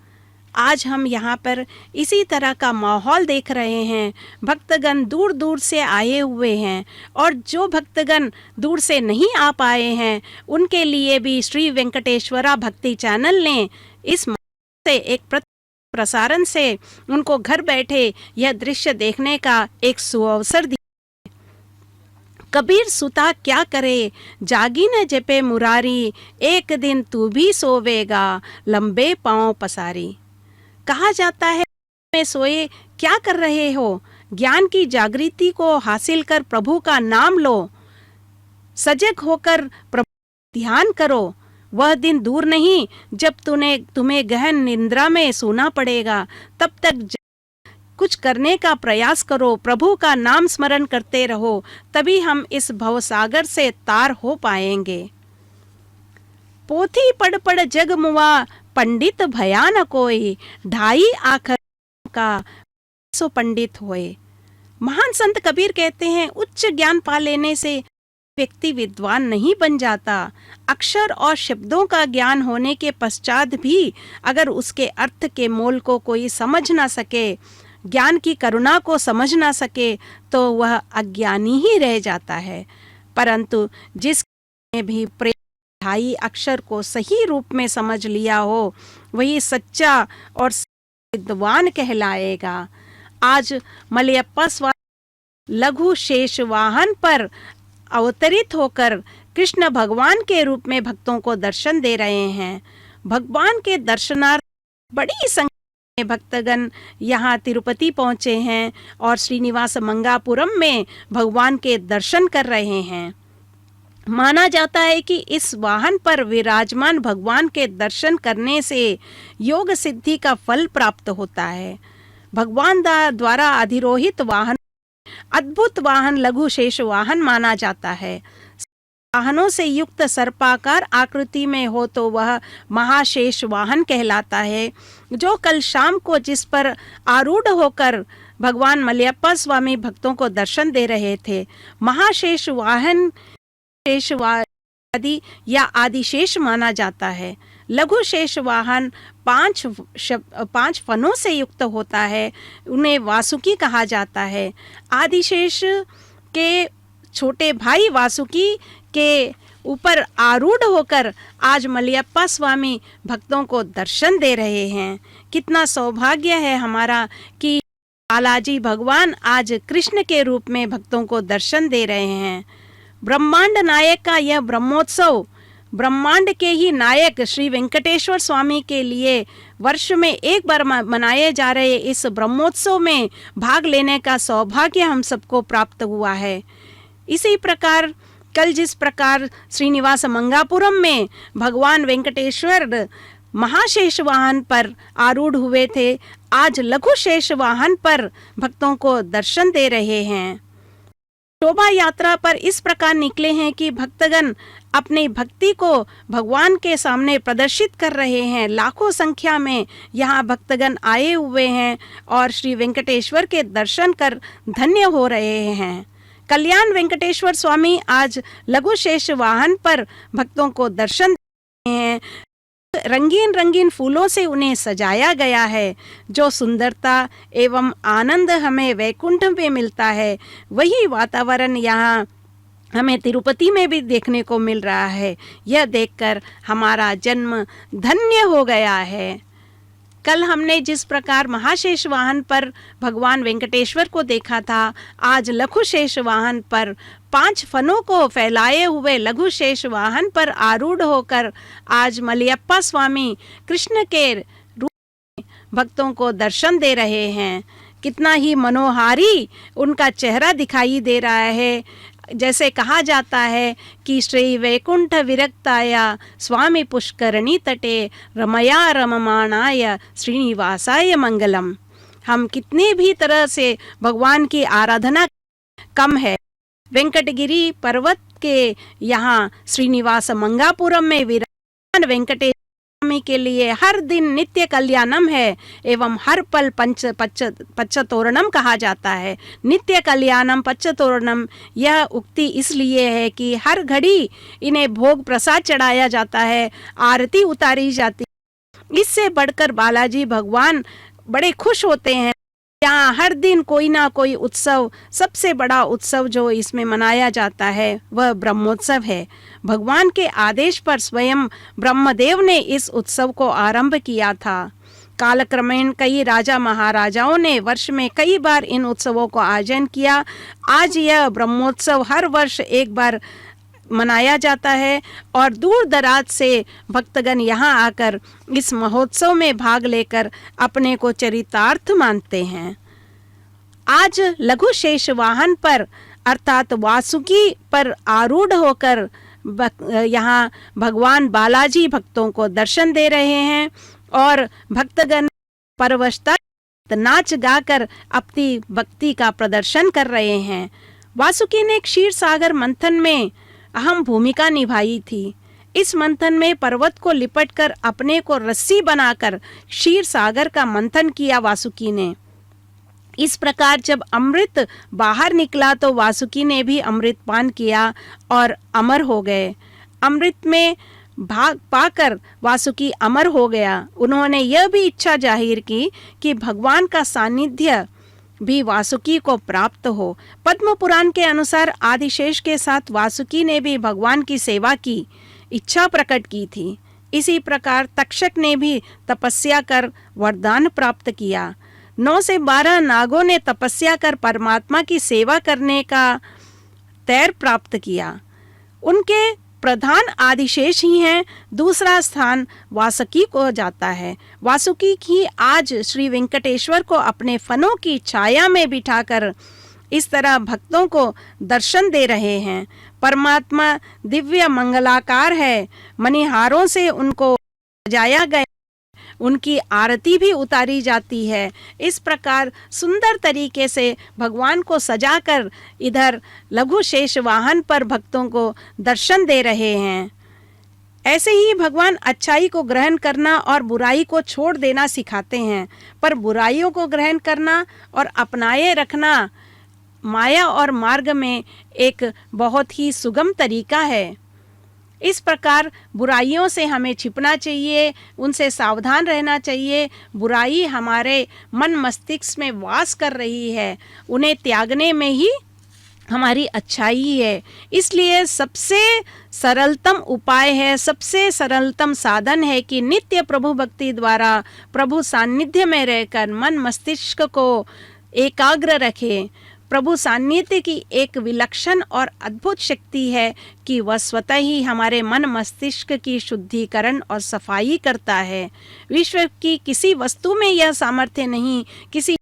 आज हम यहाँ पर इसी तरह का माहौल देख रहे हैं। भक्तगण दूर दूर से आए हुए हैं, और जो भक्तगण दूर से नहीं आ पाए हैं उनके लिए भी श्री वेंकटेश्वरा भक्ति चैनल ने इस से एक प्रसारण से उनको घर बैठे यह दृश्य देखने का एक सुअवसर दिया। कबीर सुता क्या करे, जागी न जपे मुरारी, एक दिन तू भी सोवेगा लंबे पांव पसारी। कहा जाता है में सोए क्या कर रहे हो, ज्ञान की जागृति को हासिल कर प्रभु का नाम लो, सजग होकर प्रभु ध्यान करो। वह दिन दूर नहीं जब तुम्हें गहन निद्रा में सोना पड़ेगा। तब तक कुछ करने का प्रयास करो, प्रभु का नाम स्मरण करते रहो, तभी हम इस भवसागर से तार हो पाएंगे। पोथी पढ़ पढ़ जग मुआ, पंडित भया न कोई, ढाई आखर का सो पंडित होए। महान संत कबीर कहते हैं, उच्च ज्ञान पा लेने से व्यक्ति विद्वान नहीं बन जाता। अक्षर और शब्दों का ज्ञान होने के पश्चात भी अगर उसके अर्थ के मोल को कोई समझ ना सके, ज्ञान की करुणा को समझ ना सके, तो वह अज्ञानी ही रह जाता है। परंतु जिसने भी प्रेम ढाई अक्षर को सही रूप में समझ लिया हो, वही सच्चा और विद्वान कहलाएगा। आज मलयप्पा स्वामी लघु शेष वाहन पर अवतरित होकर कृष्ण भगवान के रूप में भक्तों को दर्शन दे रहे हैं। भगवान के दर्शनार्थ बड़ी संख्या में भक्तगण यहाँ तिरुपति पहुँचे हैं और श्रीनिवास मंगापुरम में भगवान के दर्शन कर रहे हैं। माना जाता है कि इस वाहन पर विराजमान भगवान के दर्शन करने से योग सिद्धि का फल प्राप्त होता है। भगवान द्वारा अधिरोहित वाहन अद्भुत वाहन लघु शेष वाहन माना जाता है। वाहनों से युक्त सर्पाकार आकृति में हो तो वह महाशेष वाहन कहलाता है। जो कल शाम को जिस पर आरूढ़ होकर भगवान मलयप्पा स्वामी भक्तों को दर्शन दे रहे थे, महाशेष वाहन शेष आदि या आदिशेष माना जाता है। लघु शेष वाहन पांच फनों से युक्त होता है, उन्हें वासुकी कहा जाता है। आदिशेष के छोटे भाई वासुकी के ऊपर आरूढ़ होकर आज मलयप्पा स्वामी भक्तों को दर्शन दे रहे हैं। कितना सौभाग्य है हमारा कि बालाजी भगवान आज कृष्ण के रूप में भक्तों को दर्शन दे रहे हैं। ब्रह्मांड नायक का यह ब्रह्मोत्सव, ब्रह्मांड के ही नायक श्री वेंकटेश्वर स्वामी के लिए वर्ष में एक बार मनाए जा रहे इस ब्रह्मोत्सव में भाग लेने का सौभाग्य हम सबको प्राप्त हुआ है। इसी प्रकार कल जिस प्रकार श्रीनिवास मंगापुरम में भगवान वेंकटेश्वर महाशेष वाहन पर आरूढ़ हुए थे, आज लघु शेष वाहन पर भक्तों को दर्शन दे रहे हैं। शोभा यात्रा पर इस प्रकार निकले हैं कि भक्तगण अपनी भक्ति को भगवान के सामने प्रदर्शित कर रहे हैं। लाखों संख्या में यहाँ भक्तगण आए हुए हैं और श्री वेंकटेश्वर के दर्शन कर धन्य हो रहे हैं। कल्याण वेंकटेश्वर स्वामी आज लघु शेष वाहन पर भक्तों को दर्शन दे रहे हैं। रंगीन रंगीन फूलों से उन्हें सजाया गया है। जो सुंदरता एवं आनंद हमें वैकुंठ में मिलता है, वही वातावरण यहाँ हमें तिरुपति में भी देखने को मिल रहा है। यह देखकर हमारा जन्म धन्य हो गया है। कल हमने जिस प्रकार महाशेष वाहन पर भगवान वेंकटेश्वर को देखा था, आज लघु शेष वाहन पर 5 फनों को फैलाए हुए लघु शेष वाहन पर आरूढ़ होकर आज मलयप्पा स्वामी कृष्ण के रूप में भक्तों को दर्शन दे रहे हैं। कितना ही मनोहारी उनका चेहरा दिखाई दे रहा है। जैसे कहा जाता है कि श्री वैकुंठ विरक्ताया स्वामी पुष्करणी तटे रमया रममाणाय श्रीनिवासाय मंगलम। हम कितने भी तरह से भगवान की आराधना कम है। वेंकटगिरी पर्वत के यहाँ श्रीनिवास मंगापुरम में विराजमान वेंकटेश्वर स्वामी के लिए हर दिन नित्य कल्याणम है एवं हर पल पच्चतोरणम कहा जाता है। नित्य कल्याणम पच्चतोरणम, यह उक्ति इसलिए है कि हर घड़ी इन्हें भोग प्रसाद चढ़ाया जाता है, आरती उतारी जाती है। इससे बढ़कर बालाजी भगवान बड़े खुश होते हैं। यहाँ हर दिन कोई ना कोई उत्सव, सबसे बड़ा उत्सव जो इसमें मनाया जाता है वह ब्रह्मोत्सव है। भगवान के आदेश पर स्वयं ब्रह्मदेव ने इस उत्सव को आरंभ किया था। कालक्रमेण कई राजा महाराजाओं ने वर्ष में कई बार इन उत्सवों को आयोजन किया। आज यह ब्रह्मोत्सव हर वर्ष एक बार मनाया जाता है और दूर दराज से भक्तगण यहाँ आकर इस महोत्सव में भाग लेकर अपने को चरितार्थ मानते हैं। आज लघु शेष वाहन पर अर्थात वासुकी पर आरूढ़ होकर यहाँ भगवान बालाजी भक्तों को दर्शन दे रहे हैं और भक्तगण परवशता नाच गाकर अपनी भक्ति का प्रदर्शन कर रहे हैं। वासुकी ने क्षीर सागर मंथन में अहम भूमिका निभाई थी। इस मंथन में पर्वत को लिपटकर अपने को रस्सी बनाकर क्षीर सागर का मंथन किया वासुकी ने। इस प्रकार जब अमृत बाहर निकला तो वासुकी ने भी अमृत पान किया और अमर हो गए। अमृत में भाग पाकर वासुकी अमर हो गया। उन्होंने यह भी इच्छा जाहिर की कि भगवान का सानिध्य भी वासुकी को प्राप्त हो। पद्म पुराण के अनुसार आदिशेष के साथ वासुकी ने भी भगवान की सेवा की इच्छा प्रकट की थी। इसी प्रकार तक्षक ने भी तपस्या कर वरदान प्राप्त किया। 9 से 12 नागों ने तपस्या कर परमात्मा की सेवा करने का तैर प्राप्त किया। उनके प्रधान आदिशेष ही हैं। दूसरा स्थान वासुकी को जाता है। वासुकी की आज श्री वेंकटेश्वर को अपने फनों की छाया में बिठाकर इस तरह भक्तों को दर्शन दे रहे हैं। परमात्मा दिव्य मंगलाकार है। मणिहारों से उनको सजाया गया, उनकी आरती भी उतारी जाती है। इस प्रकार सुंदर तरीके से भगवान को सजाकर इधर लघु शेष वाहन पर भक्तों को दर्शन दे रहे हैं। ऐसे ही भगवान अच्छाई को ग्रहण करना और बुराई को छोड़ देना सिखाते हैं, पर बुराइयों को ग्रहण करना और अपनाए रखना माया और मार्ग में एक बहुत ही सुगम तरीका है। इस प्रकार बुराइयों से हमें छिपना चाहिए, उनसे सावधान रहना चाहिए। बुराई हमारे मन मस्तिष्क में वास कर रही है, उन्हें त्यागने में ही हमारी अच्छाई है। इसलिए सबसे सरलतम उपाय है, सबसे सरलतम साधन है कि नित्य प्रभु भक्ति द्वारा प्रभु सान्निध्य में रहकर मन मस्तिष्क को एकाग्र रखें। प्रभु सान्निध्य की एक विलक्षण और अद्भुत शक्ति है कि वह स्वतः ही हमारे मन मस्तिष्क की शुद्धिकरण और सफाई करता है। विश्व की किसी वस्तु में यह सामर्थ्य नहीं, किसी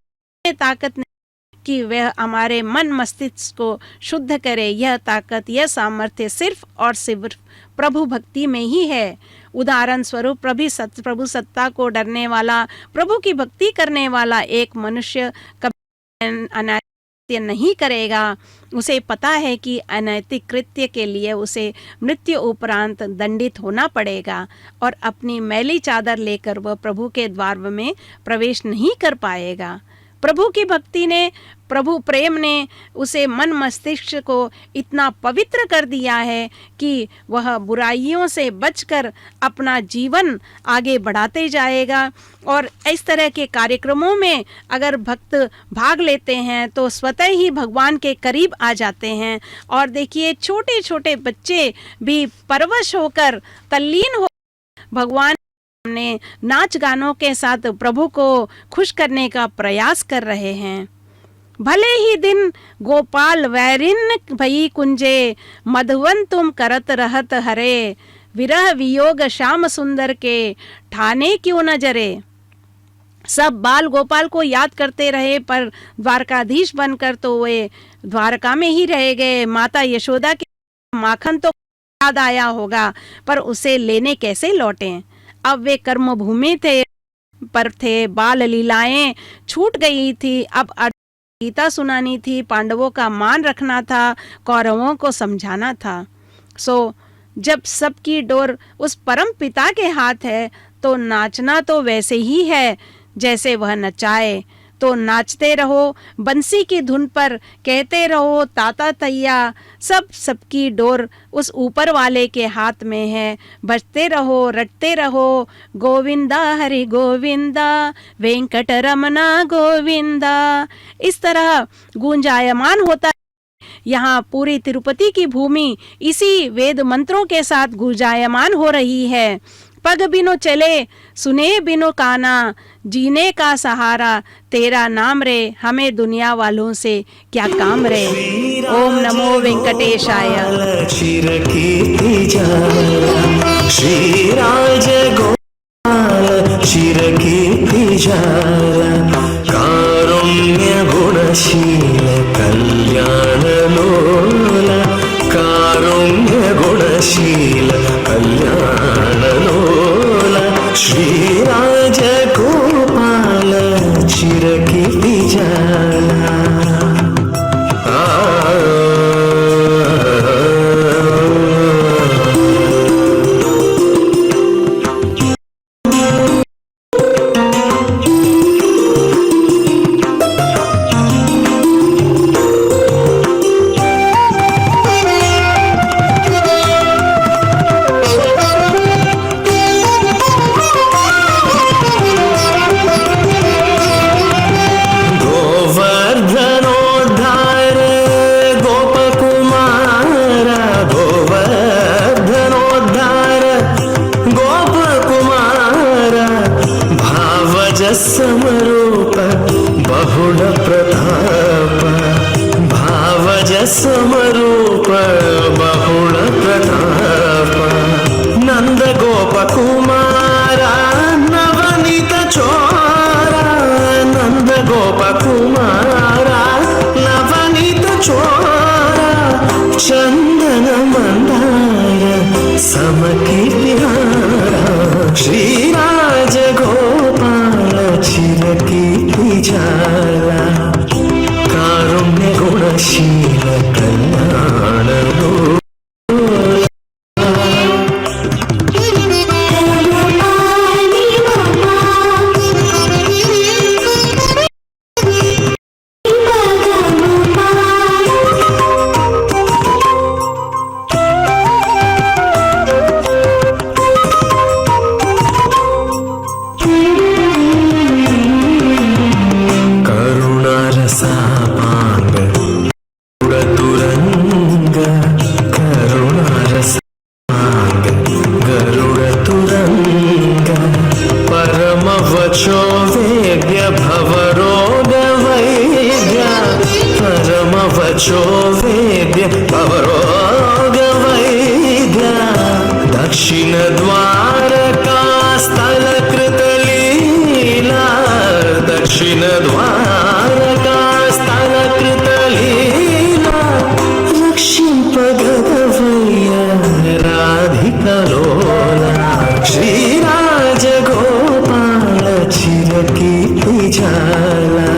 में ताकत नहीं कि वह हमारे मन मस्तिष्क को शुद्ध करे। यह ताकत, यह सामर्थ्य सिर्फ और सिर्फ प्रभु भक्ति में ही है। उदाहरण स्वरूप प्रभु सत्ता को डरने वाला, प्रभु की भक्ति करने वाला एक मनुष्य कभी नहीं करेगा। उसे पता है कि अनैतिक कृत्य के लिए उसे मृत्यु उपरांत दंडित होना पड़ेगा और अपनी मैली चादर लेकर वह प्रभु के द्वार में प्रवेश नहीं कर पाएगा। प्रभु की भक्ति ने, प्रभु प्रेम ने उसे मन मस्तिष्क को इतना पवित्र कर दिया है कि वह बुराइयों से बचकर अपना जीवन आगे बढ़ाते जाएगा। और इस तरह के कार्यक्रमों में अगर भक्त भाग लेते हैं तो स्वतः ही भगवान के करीब आ जाते हैं। और देखिए, छोटे छोटे बच्चे भी परवश होकर, तल्लीन हो भगवान ने नाच गानों के साथ प्रभु को खुश करने का प्रयास कर रहे हैं। भले ही दिन गोपाल वैरिन भई कुंजे, मधुवन तुम करत रहत हरे, विरह वियोग श्याम सुंदर के ठाने क्यों न जरे। सब बाल गोपाल को याद करते रहे, पर द्वारकाधीश बनकर तो वे द्वारका में ही रह गए। माता यशोदा के माखन तो याद आया होगा, पर उसे लेने कैसे लौटे। अब वे कर्म भूमि थे, बाल लीलाएं छूट गई थी। अब गीता सुनानी थी, पांडवों का मान रखना था, कौरवों को समझाना था। जब सबकी डोर उस परम पिता के हाथ है तो नाचना तो वैसे ही है जैसे वह नचाए। तो नाचते रहो बंसी की धुन पर, कहते रहो ताता तैया। सबकी डोर उस ऊपर वाले के हाथ में है। बजते रहो, रटते रहो, गोविंदा हरि गोविंदा, वेंकट रमना गोविंदा। इस तरह गूंजायमान होता है। यहाँ पूरी तिरुपति की भूमि इसी वेद मंत्रों के साथ गूंजायमान हो रही है। पग बिनो चले, सुने बिनो काना, जीने का सहारा तेरा नाम रे, हमें दुनिया वालों से क्या काम रे। ओम नमो वेंकटेशाय। श्रीराज गोपाल चिरकीर्ति जाला, कारुण्य गुणशील कल्याण लोला, कारुण्य गुणशील कल्याण लोला, श्रीराज गोपाल चिरकीर्ति जाला। समरूप बहुल प्रताप भावज समरूप बहुल प्रताप नंद गोप कुमारा नवनीत चोरा नंद गोप कुमारा नवनीत चोरा चंदन मंदार समकीर्तिहारा श्रीराज गोपाल चिरकीर्ति जाला कारुण्य गुणशील कल्याण दक्षिण द्वारका स्थल कृतलीला दक्षिण द्वारका स्थल कृतलीला रक्षिंपगदवय्य राधिका लोला श्रीराज गोपाल चिरकीर्ति जाला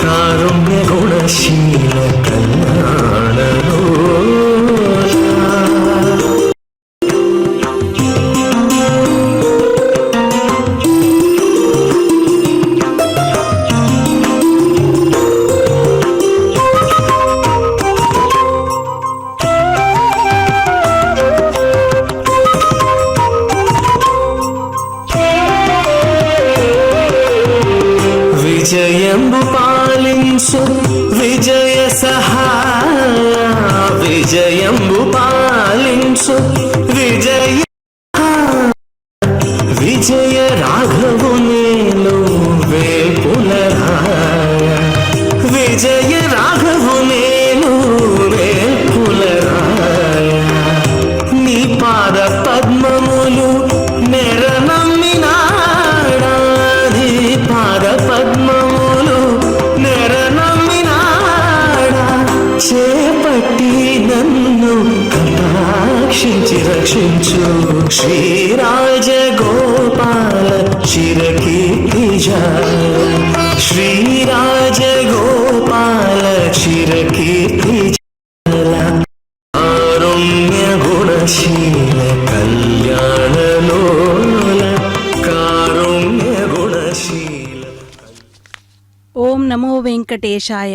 कारुण्य गुणशील कल्याण విజయంబు పాలించు విజయ సహాయ విజయంబు పాలించు విజయ విజయ రాఘవు నేను వేపులరాయ విజయ రాఘవు నేను వేపులరాయ నీ పాద పద్మములు నెరనమ్మినాడా నీ పాద పద్మములు నెరనమ్మినాడా చేపట్టి నన్ను కటాక్షించి రక్షించు శ్రీరాజ గోపాల చిరకీర్తి జాల శ్రీరాజ గోపాల చిరకీర్తి జాల కారుణ్య గుణశీల కళ్యాణ లోల కారుణ్య గుణశీల ओम नमो वेंकटेशाय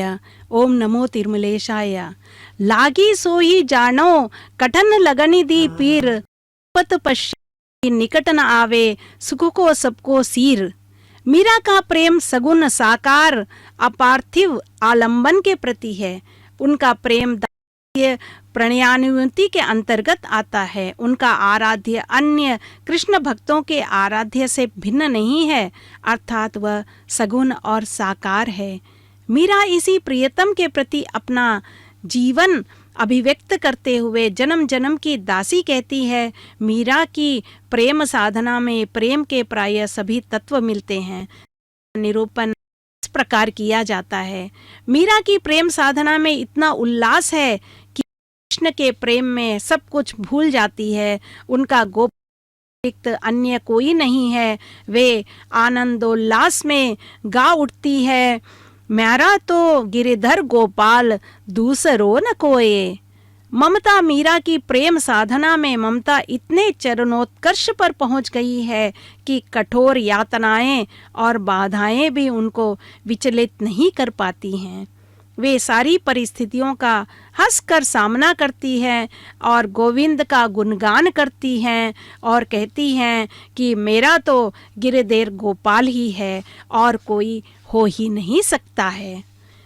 ओम नमो तिरुमलेशाय लागी सोई जानो कठन लगनी दी पीर पत पश्य निकट न आवे सुख को सबको सीर मीरा का प्रेम सगुन साकार अपार्थिव आलंबन के प्रति है। उनका प्रेम प्रणयानुमति के अंतर्गत आता है। उनका आराध्य अन्य कृष्ण भक्तों के आराध्य से भिन्न नहीं है, अर्थात वह सगुण और साकार है। मीरा इसी प्रियतम के प्रति अपना जीवन अभिव्यक्त करते हुए जन्म जन्म की दासी कहती है। मीरा की प्रेम साधना में प्रेम के प्राय सभी तत्व मिलते हैं। निरूपण इस प्रकार किया जाता है। मीरा की प्रेम साधना में इतना उल्लास है कि कृष्ण के प्रेम में सब कुछ भूल जाती है। उनका गोप अन्य कोई नहीं है। वे आनंदोल्लास में गा उठती है, म्यारा तो गिरिधर गोपाल दूसरो न कोये। ममता मीरा की प्रेम साधना में ममता इतने चरणोत्कर्ष पर पहुंच गई है कि कठोर यातनाएं और बाधाएं भी उनको विचलित नहीं कर पाती हैं। वे सारी परिस्थितियों का हंसकर सामना करती हैं और गोविंद का गुणगान करती हैं और कहती हैं कि मेरा तो गिरिधर गोपाल ही है और कोई हो ही नहीं सकता है।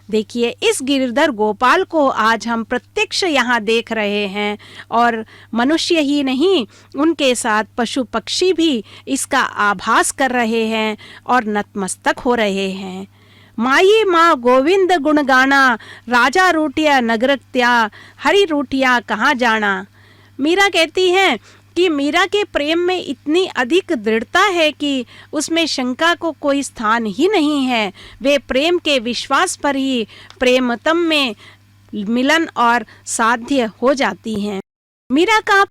देखिए, इस गिरधर गोपाल को आज हम प्रत्यक्ष यहाँ देख रहे हैं और मनुष्य ही नहीं, उनके साथ पशु पक्षी भी इसका आभास कर रहे हैं और नतमस्तक हो रहे हैं। माई माँ गोविंद गुण गाना, राजा रूटिया नगरत्या, हरी रूटिया कहाँ जाना। मीरा कहती हैं कि मीरा के प्रेम में इतनी अधिक दृढ़ता है कि उसमें शंका को कोई स्थान ही नहीं है। वे प्रेम के विश्वास पर ही प्रेमतम में मिलन और साध्य हो जाती हैं। मीरा का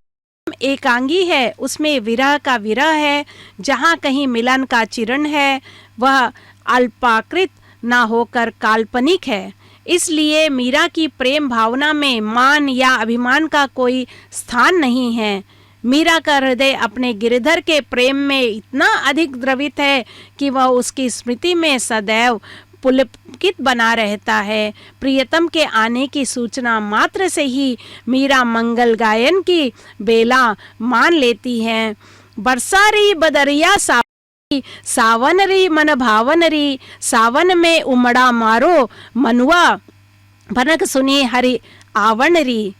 एकांगी है, उसमें विरह का विरह है। जहाँ कहीं मिलन का चिरण है वह अल्पाकृत ना होकर काल्पनिक है। इसलिए मीरा की प्रेम भावना में मान या अभिमान का कोई स्थान नहीं है। मीरा का हृदय अपने गिरधर के प्रेम में इतना अधिक द्रवित है कि वह उसकी स्मृति में सदैव पुलकित बना रहता है। प्रियतम के आने की सूचना मात्र से ही मीरा मंगल गायन की बेला मान लेती है। बरसारी बदरिया सावन री मन भावन री, सावन में उमड़ा मारो मनुआ, भनक सुनी हरि आवण री।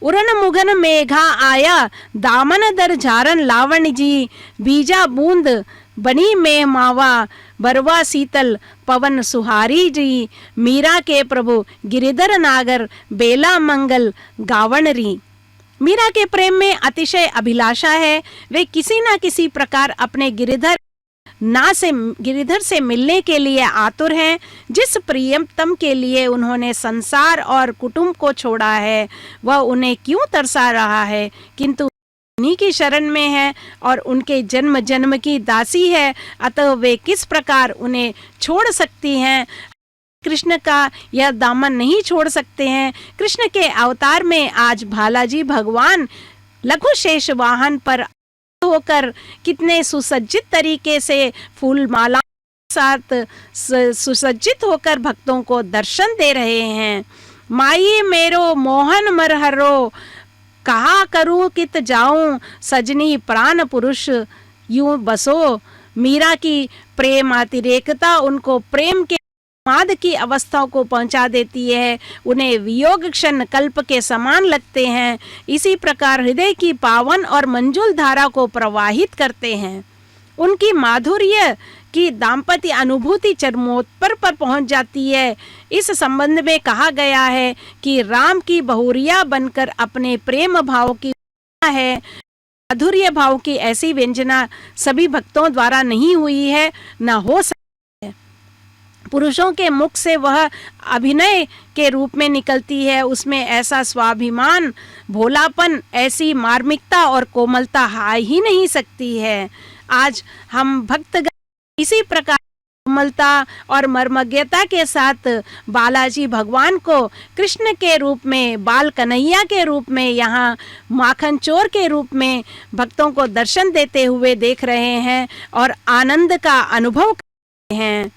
उरन मुगन मेघा आया, दामन दर झारन लावण जी, बीजा बूंद बनी में मावा, बरवा शीतल पवन सुहारी जी। मीरा के प्रभु गिरिधर नागर, बेला मंगल गावण री। मीरा के प्रेम में अतिशय अभिलाषा है। वे किसी न किसी प्रकार अपने गिरिधर से मिलने के लिए आतुर हैं। जिस प्रियतम के लिए उन्होंने संसार और कुटुंब को छोड़ा है वह उन्हें क्यों तरसा रहा है, किंतु उन्हीं की शरण में है और उनके जन्म जन्म की दासी है, अतः वे किस प्रकार उन्हें छोड़ सकती हैं। कृष्ण का यह दामन नहीं छोड़ सकते हैं। कृष्ण के अवतार में आज बालाजी भगवान लघु शेष वाहन पर होकर कितने सुसज्जित तरीके से फूल माला साथ सुसज्जित होकर भक्तों को दर्शन दे रहे हैं। माई मेरो मोहन मरहरो, कहा करूं कित जाऊं, सजनी प्राण पुरुष यूं बसो। मीरा की प्रेम अतिरेकता उनको प्रेम के माद की अवस्थाओं को पहुंचा देती है। उन्हें वियोग क्षण कल्प के समान लगते हैं। इसी प्रकार हृदय की पावन और मंजुल धारा को प्रवाहित करते हैं। उनकी माधुर्य की दाम्पत्य अनुभूति चरमोत्कर्ष पर पहुंच जाती है। इस संबंध में कहा गया है कि राम की बहुरिया बनकर अपने प्रेम भाव की है। माधुर्य भाव की ऐसी व्यंजना सभी भक्तों द्वारा नहीं हुई है, न हो सकती है। पुरुषों के मुख से वह अभिनय के रूप में निकलती है। उसमें ऐसा स्वाभिमान, भोलापन, ऐसी मार्मिकता और कोमलता आ ही नहीं सकती है। आज हम भक्तगण इसी प्रकार कोमलता और मर्मज्ञता के साथ बालाजी भगवान को कृष्ण के रूप में, बाल कन्हैया के रूप में, यहाँ माखन चोर के रूप में भक्तों को दर्शन देते हुए देख रहे हैं और आनंद का अनुभव कर रहे हैं।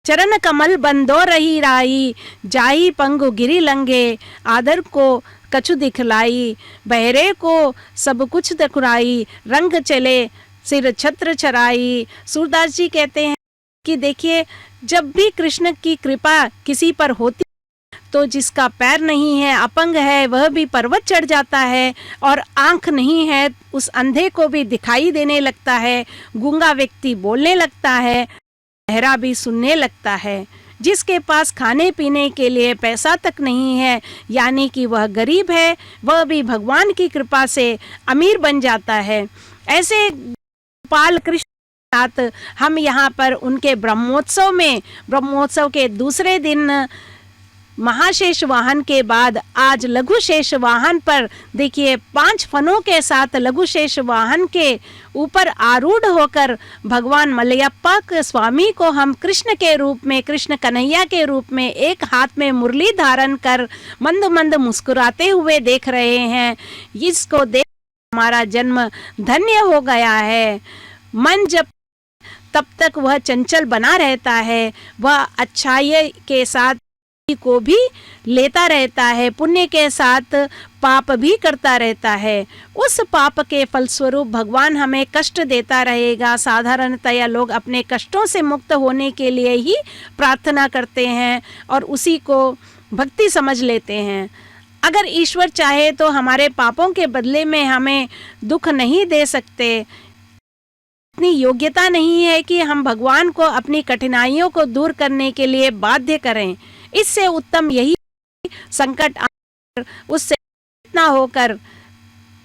चरण कमल बंदो रही राई, जाई पंगु गिरी लंगे, आदर को कछु दिखलाई, बहरे को सब कुछ दिखलाई, रंग चले सिर छत्र चराई। सूरदास जी कहते हैं कि देखिए, जब भी कृष्ण की कृपा किसी पर होती तो जिसका पैर नहीं है, अपंग है, वह भी पर्वत चढ़ जाता है, और आंख नहीं है उस अंधे को भी दिखाई देने लगता है, गूंगा व्यक्ति बोलने लगता है, बहरा भी सुनने लगता है। जिसके पास खाने पीने के लिए पैसा तक नहीं है, यानी कि वह गरीब है, वह भी भगवान की कृपा से अमीर बन जाता है। ऐसे गोपाल कृष्ण साथ हम यहाँ पर उनके ब्रह्मोत्सव के दूसरे दिन महाशेष वाहन के बाद आज लघु शेष वाहन पर देखिए 5 फनों के साथ लघु शेष वाहन के ऊपर आरूढ़ होकर भगवान मलयप्पा के स्वामी को हम कृष्ण के रूप में, कृष्ण कन्हैया के रूप में एक हाथ में मुरली धारण कर मंद मंद मुस्कुराते हुए देख रहे हैं। इसको देख हमारा जन्म धन्य हो गया है। मन जब तब तक वह चंचल बना रहता है, वह अच्छाई के साथ को भी लेता रहता है, पुण्य के साथ पाप भी करता रहता है। उस पाप के फलस्वरूप भगवान हमें कष्ट देता रहेगा। साधारणतया लोग अपने कष्टों से मुक्त होने के लिए ही प्रार्थना करते हैं और उसी को भक्ति समझ लेते हैं। अगर ईश्वर चाहे तो हमारे पापों के बदले में हमें दुख नहीं दे सकते। इतनी योग्यता नहीं है कि हम भगवान को अपनी कठिनाइयों को दूर करने के लिए बाध्य करें। इससे उत्तम यही संकट आकर उससे इतना होकर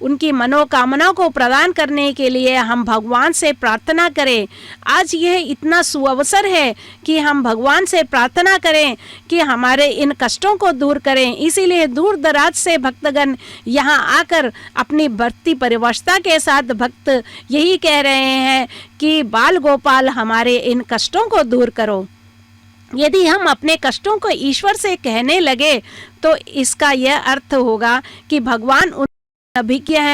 उनकी मनोकामना को प्रदान करने के लिए हम भगवान से प्रार्थना करें। आज यह इतना सुअवसर है कि हम भगवान से प्रार्थना करें कि हमारे इन कष्टों को दूर करें। इसीलिए दूर दराज से भक्तगण यहाँ आकर अपनी बढ़ती परिवशता के साथ भक्त यही कह रहे हैं कि बाल गोपाल हमारे इन कष्टों को दूर करो। यदि हम अपने कष्टों को ईश्वर से कहने लगे तो इसका यह अर्थ होगा कि भगवान अभिज्ञ है।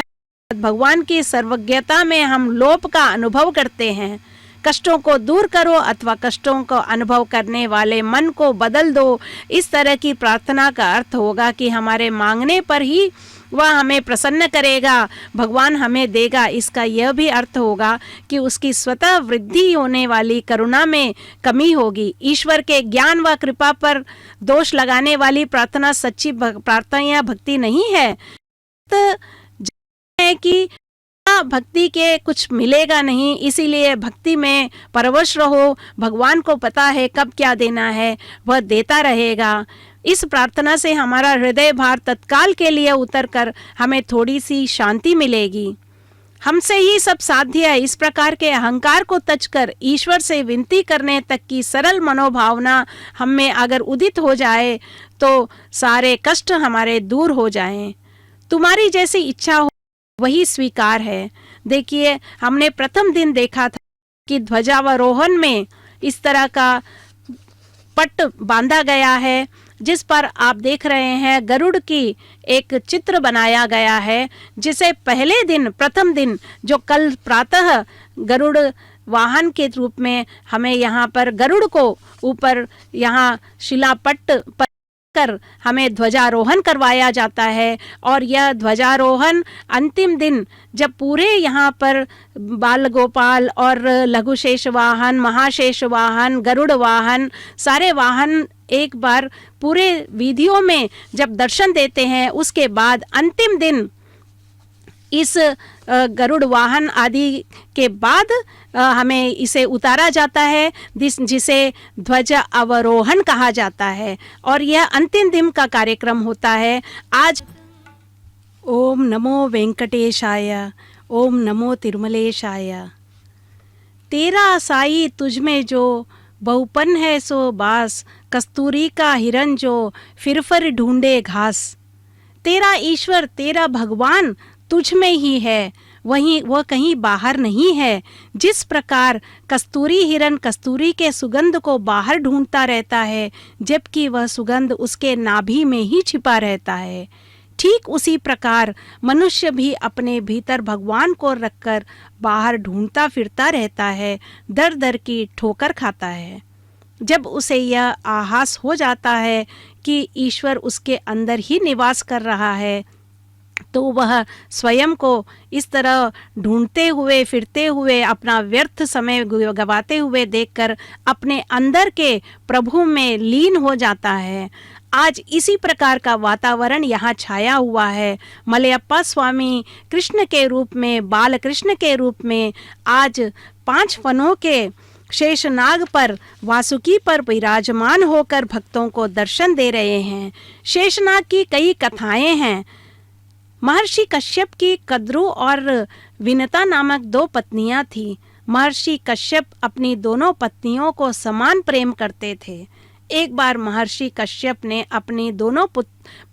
भगवान की सर्वज्ञता में हम लोप का अनुभव करते हैं। कष्टों को दूर करो अथवा कष्टों को अनुभव करने वाले मन को बदल दो। इस तरह की प्रार्थना का अर्थ होगा कि हमारे मांगने पर ही वह हमें प्रसन्न करेगा, भगवान हमें देगा। इसका यह भी अर्थ होगा कि उसकी स्वतः वृद्धि होने वाली करुणा में कमी होगी। ईश्वर के ज्ञान व कृपा पर दोष लगाने वाली प्रार्थना सच्ची प्रार्थना या भक्ति नहीं है। है कि भक्ति के कुछ मिलेगा नहीं, इसीलिए भक्ति में परवश रहो। भगवान को पता है कब क्या देना है, वह देता रहेगा। इस प्रार्थना से हमारा हृदय भार तत्काल के लिए उतरकर हमें थोड़ी सी शांति मिलेगी। हमसे ही सब साध्य है। इस प्रकार के अहंकार को तजकर ईश्वर से विनती करने तक की सरल मनोभावना हम में अगर उदित हो जाए तो सारे कष्ट हमारे दूर हो जाएं। तुम्हारी जैसी इच्छा हो वही स्वीकार है। देखिए, हमने प्रथम दिन देखा था कि ध्वजावरोहण में इस तरह का पट बांधा गया है जिस पर आप देख रहे हैं गरुड़ की एक चित्र बनाया गया है, जिसे पहले दिन प्रथम दिन जो कल प्रातः गरुड़ वाहन के रूप में हमें यहाँ पर गरुड़ को ऊपर यहाँ शिलापट्ट पर कर हमें ध्वजारोहण करवाया जाता है। और यह ध्वजारोहण अंतिम दिन जब पूरे यहाँ पर बाल गोपाल और लघुशेष वाहन, महाशेष वाहन, गरुड़ वाहन, सारे वाहन एक बार पूरे विधियों में जब दर्शन देते हैं, उसके बाद अंतिम दिन इस गरुड़ वाहन आदि के बाद हमें इसे उतारा जाता है, जिसे ध्वज अवरोहण कहा जाता है। और यह अंतिम दिन का कार्यक्रम होता है। आज ओम नमो वेंकटेशाय, ओम नमो तिरुमलेशाय। तेरा साई तुझ में जो बहुपन है सो बास, कस्तूरी का हिरन जो फिर ढूंढे घास। तेरा ईश्वर, तेरा भगवान तुझ में ही है, वह कहीं बाहर नहीं है। जिस प्रकार कस्तूरी हिरन कस्तूरी के सुगंध को बाहर ढूंढता रहता है, जबकि वह सुगंध उसके नाभि में ही छिपा रहता है, ठीक उसी प्रकार मनुष्य भी अपने भीतर भगवान को रखकर बाहर ढूंढता फिरता रहता है, दर दर की ठोकर खाता है। जब उसे यह आभास हो जाता है कि ईश्वर उसके अंदर ही निवास कर रहा है, तो वह स्वयं को इस तरह ढूंढते हुए फिरते हुए अपना व्यर्थ समय गवाते हुए देखकर अपने अंदर के प्रभु में लीन हो जाता है। आज इसी प्रकार का वातावरण यहाँ छाया हुआ है। मलयप्पा स्वामी कृष्ण के रूप में, बाल कृष्ण के रूप में आज 5 फनों के शेषनाग पर, वासुकी पर विराजमान होकर भक्तों को दर्शन दे रहे हैं। शेषनाग की कई कथाएं हैं। महर्षि कश्यप की कद्रु और विनता नामक 2 पत्नियां थीं। महर्षि कश्यप अपनी दोनों पत्नियों को समान प्रेम करते थे। एक बार महर्षि कश्यप ने अपनी दोनों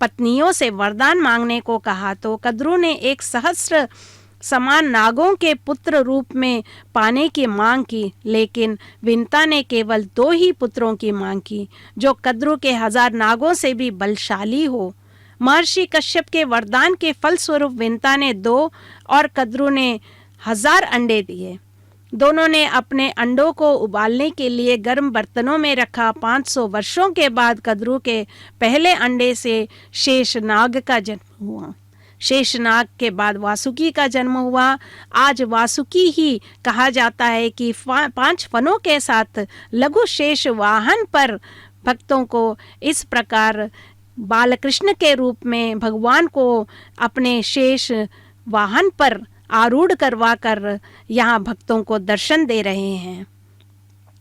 पत्नियों से वरदान मांगने को कहा तो कद्रु ने 1 सहस्र समान नागों के पुत्र रूप में पाने की मांग की, लेकिन विनता ने केवल 2 ही पुत्रों की मांग की, जो कद्रु के 1000 नागों से भी बलशाली हो। महर्षि कश्यप के वरदान के फलस्वरूप विनता ने 2 और कद्रु ने 1000 अंडे दिए। दोनों ने अपने अंडों को उबालने के लिए गर्म बर्तनों में रखा। 500 वर्षों के बाद कद्रू के पहले अंडे से शेषनाग का जन्म हुआ। शेषनाग के बाद वासुकी का जन्म हुआ। आज वासुकी ही कहा जाता है कि 5 फनों के साथ लघु शेष वाहन पर भक्तों को इस प्रकार बालकृष्ण के रूप में भगवान को अपने शेष वाहन पर आरूढ़ करवा कर यहाँ भक्तों को दर्शन दे रहे हैं।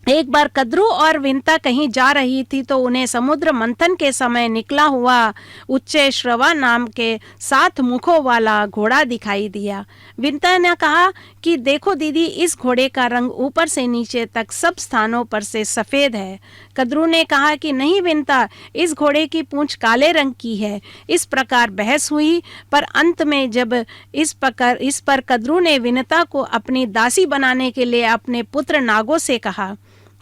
एक बार कद्रू और विंता कहीं जा रही थी तो उन्हें समुद्र मंथन के समय निकला हुआ उच्चे श्रवा नाम के 7 मुखों वाला घोड़ा दिखाई दिया। विंता ने कहा कि देखो दीदी, इस घोड़े का रंग ऊपर से नीचे तक सब स्थानों पर से सफ़ेद है। कद्रू ने कहा कि नहीं विंता, इस घोड़े की पूंछ काले रंग की है। इस प्रकार बहस हुई, पर अंत में जब इस पर कद्रू ने विंता को अपनी दासी बनाने के लिए अपने पुत्र नागों से कहा।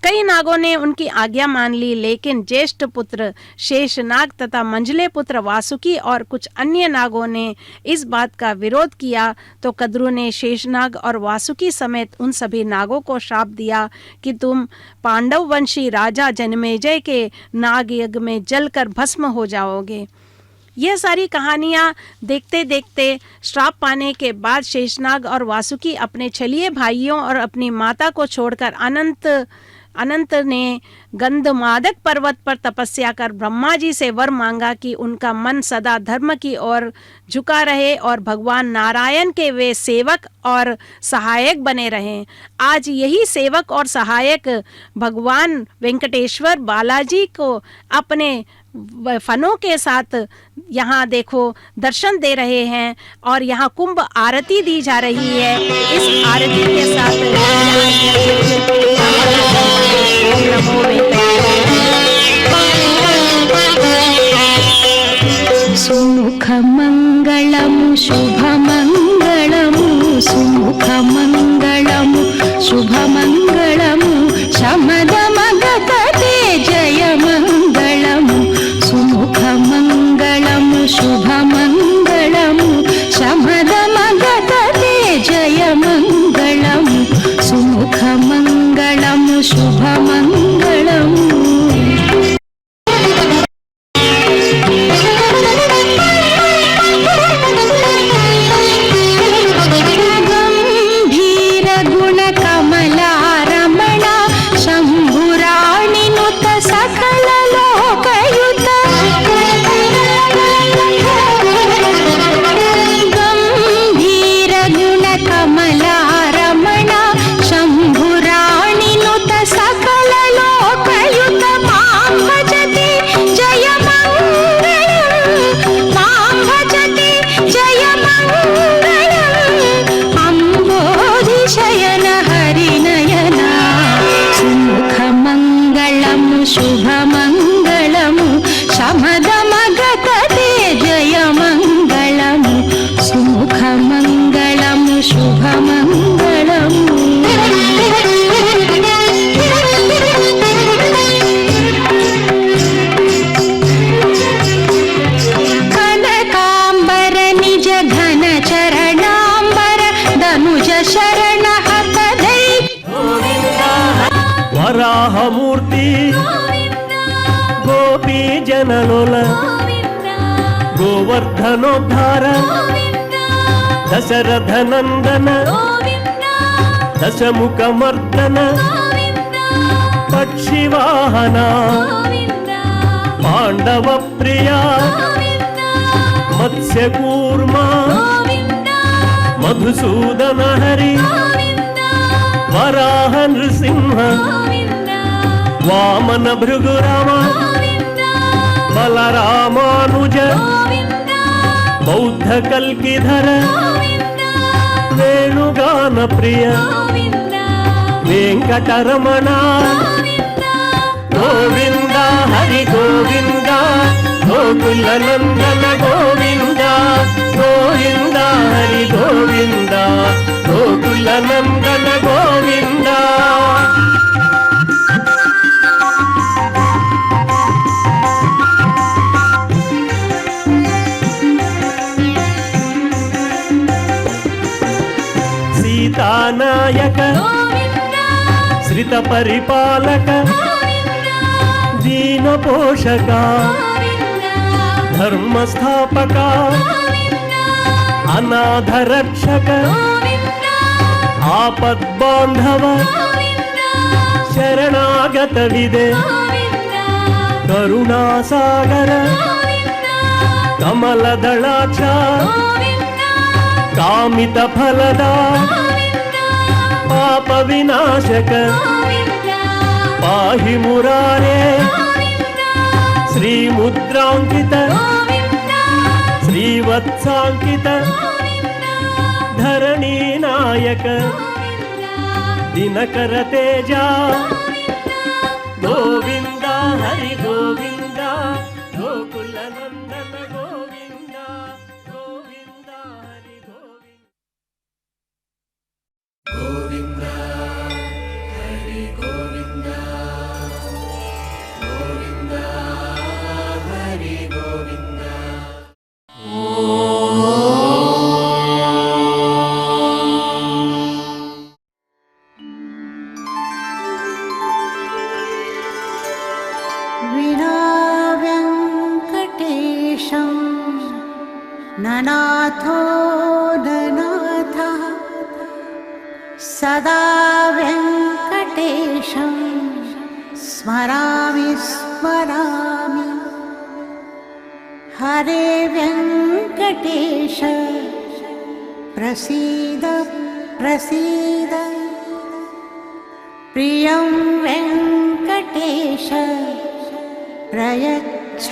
कई नागों ने उनकी आज्ञा मान ली, लेकिन ज्येष्ठ पुत्र शेषनाग तथा मंझले पुत्र वासुकी और कुछ अन्य नागों ने इस बात का विरोध किया। तो कद्रू ने शेषनाग और वासुकी समेत उन सभी नागों को शाप दिया कि तुम पांडव वंशी राजा जन्मेजय के नाग यज्ञ में जलकर भस्म हो जाओगे। यह सारी कहानियाँ देखते देखते श्राप पाने के बाद शेषनाग और वासुकी अपने छलिए भाइयों और अपनी माता को छोड़कर अनंत ने गंधमादक पर्वत पर तपस्या कर ब्रह्मा जी से वर मांगा कि उनका मन सदा धर्म की ओर झुका रहे और भगवान नारायण के वे सेवक और सहायक बने रहें। आज यही सेवक और सहायक भगवान वेंकटेश्वर बालाजी को अपने फनों के साथ यहाँ देखो दर्शन दे रहे हैं और यहाँ कुंभ आरती दी जा रही है। इस आरती के साथ सुमुख मंगलमु शुभ मंगलमु सुमुख मंगलमु शुभ मंगलमु शमद मगते जय मंगलमु सुमुख मंगलमु शुभ मंगलमु शमद मगते जय मंगलमु सुमुख मंगलमु शुभ मंगलमु వరాహమూర్తి గోపీ జనలోల గోవర్ధనోద్ధార దశరథ నందన దశముఖమర్దన పక్షివాహన పాండవ ప్రియ మత్స్యకూర్మ మధుసూదన హరి వరాహ నృసింహ వామన భృగురామ బలరామానుజ బౌద్ధ కల్కిధర వేణుగాన ప్రియ వెంకటరమణ గోవింద హరి గోవింద గోకుల నందన గోవింద గోవింద హరి గోవింద గోకుల నందన గోవింద సీతానాయక పరిపాలక దీన పోషక ధర్మ స్థాపక అనాథ రక్షక ఆపద్బాంధవ శరణాగత విదే కరుణాసాగర కమలదళాక్ష కామిత ఫలదా పాప వినాశక పాహి మురారే శ్రీముద్రాంకిత శ్రీవత్సాంకిత ధరణీ నాయక దినకర తేజ గోవింద హరి గోవింద గోకుల నందన గోవింద గోవింద హరి గోవింద గోవింద హరి గోవింద గోవింద హరి గోవింద विना वेङ्कटेशं ननाथो ननाथः सदा वेङ्कटेशं स्मरामि स्मरामि हरे वेङ्कटेश प्रसीद प्रसीद प्रियं वेङ्कटेश प्रयच्छ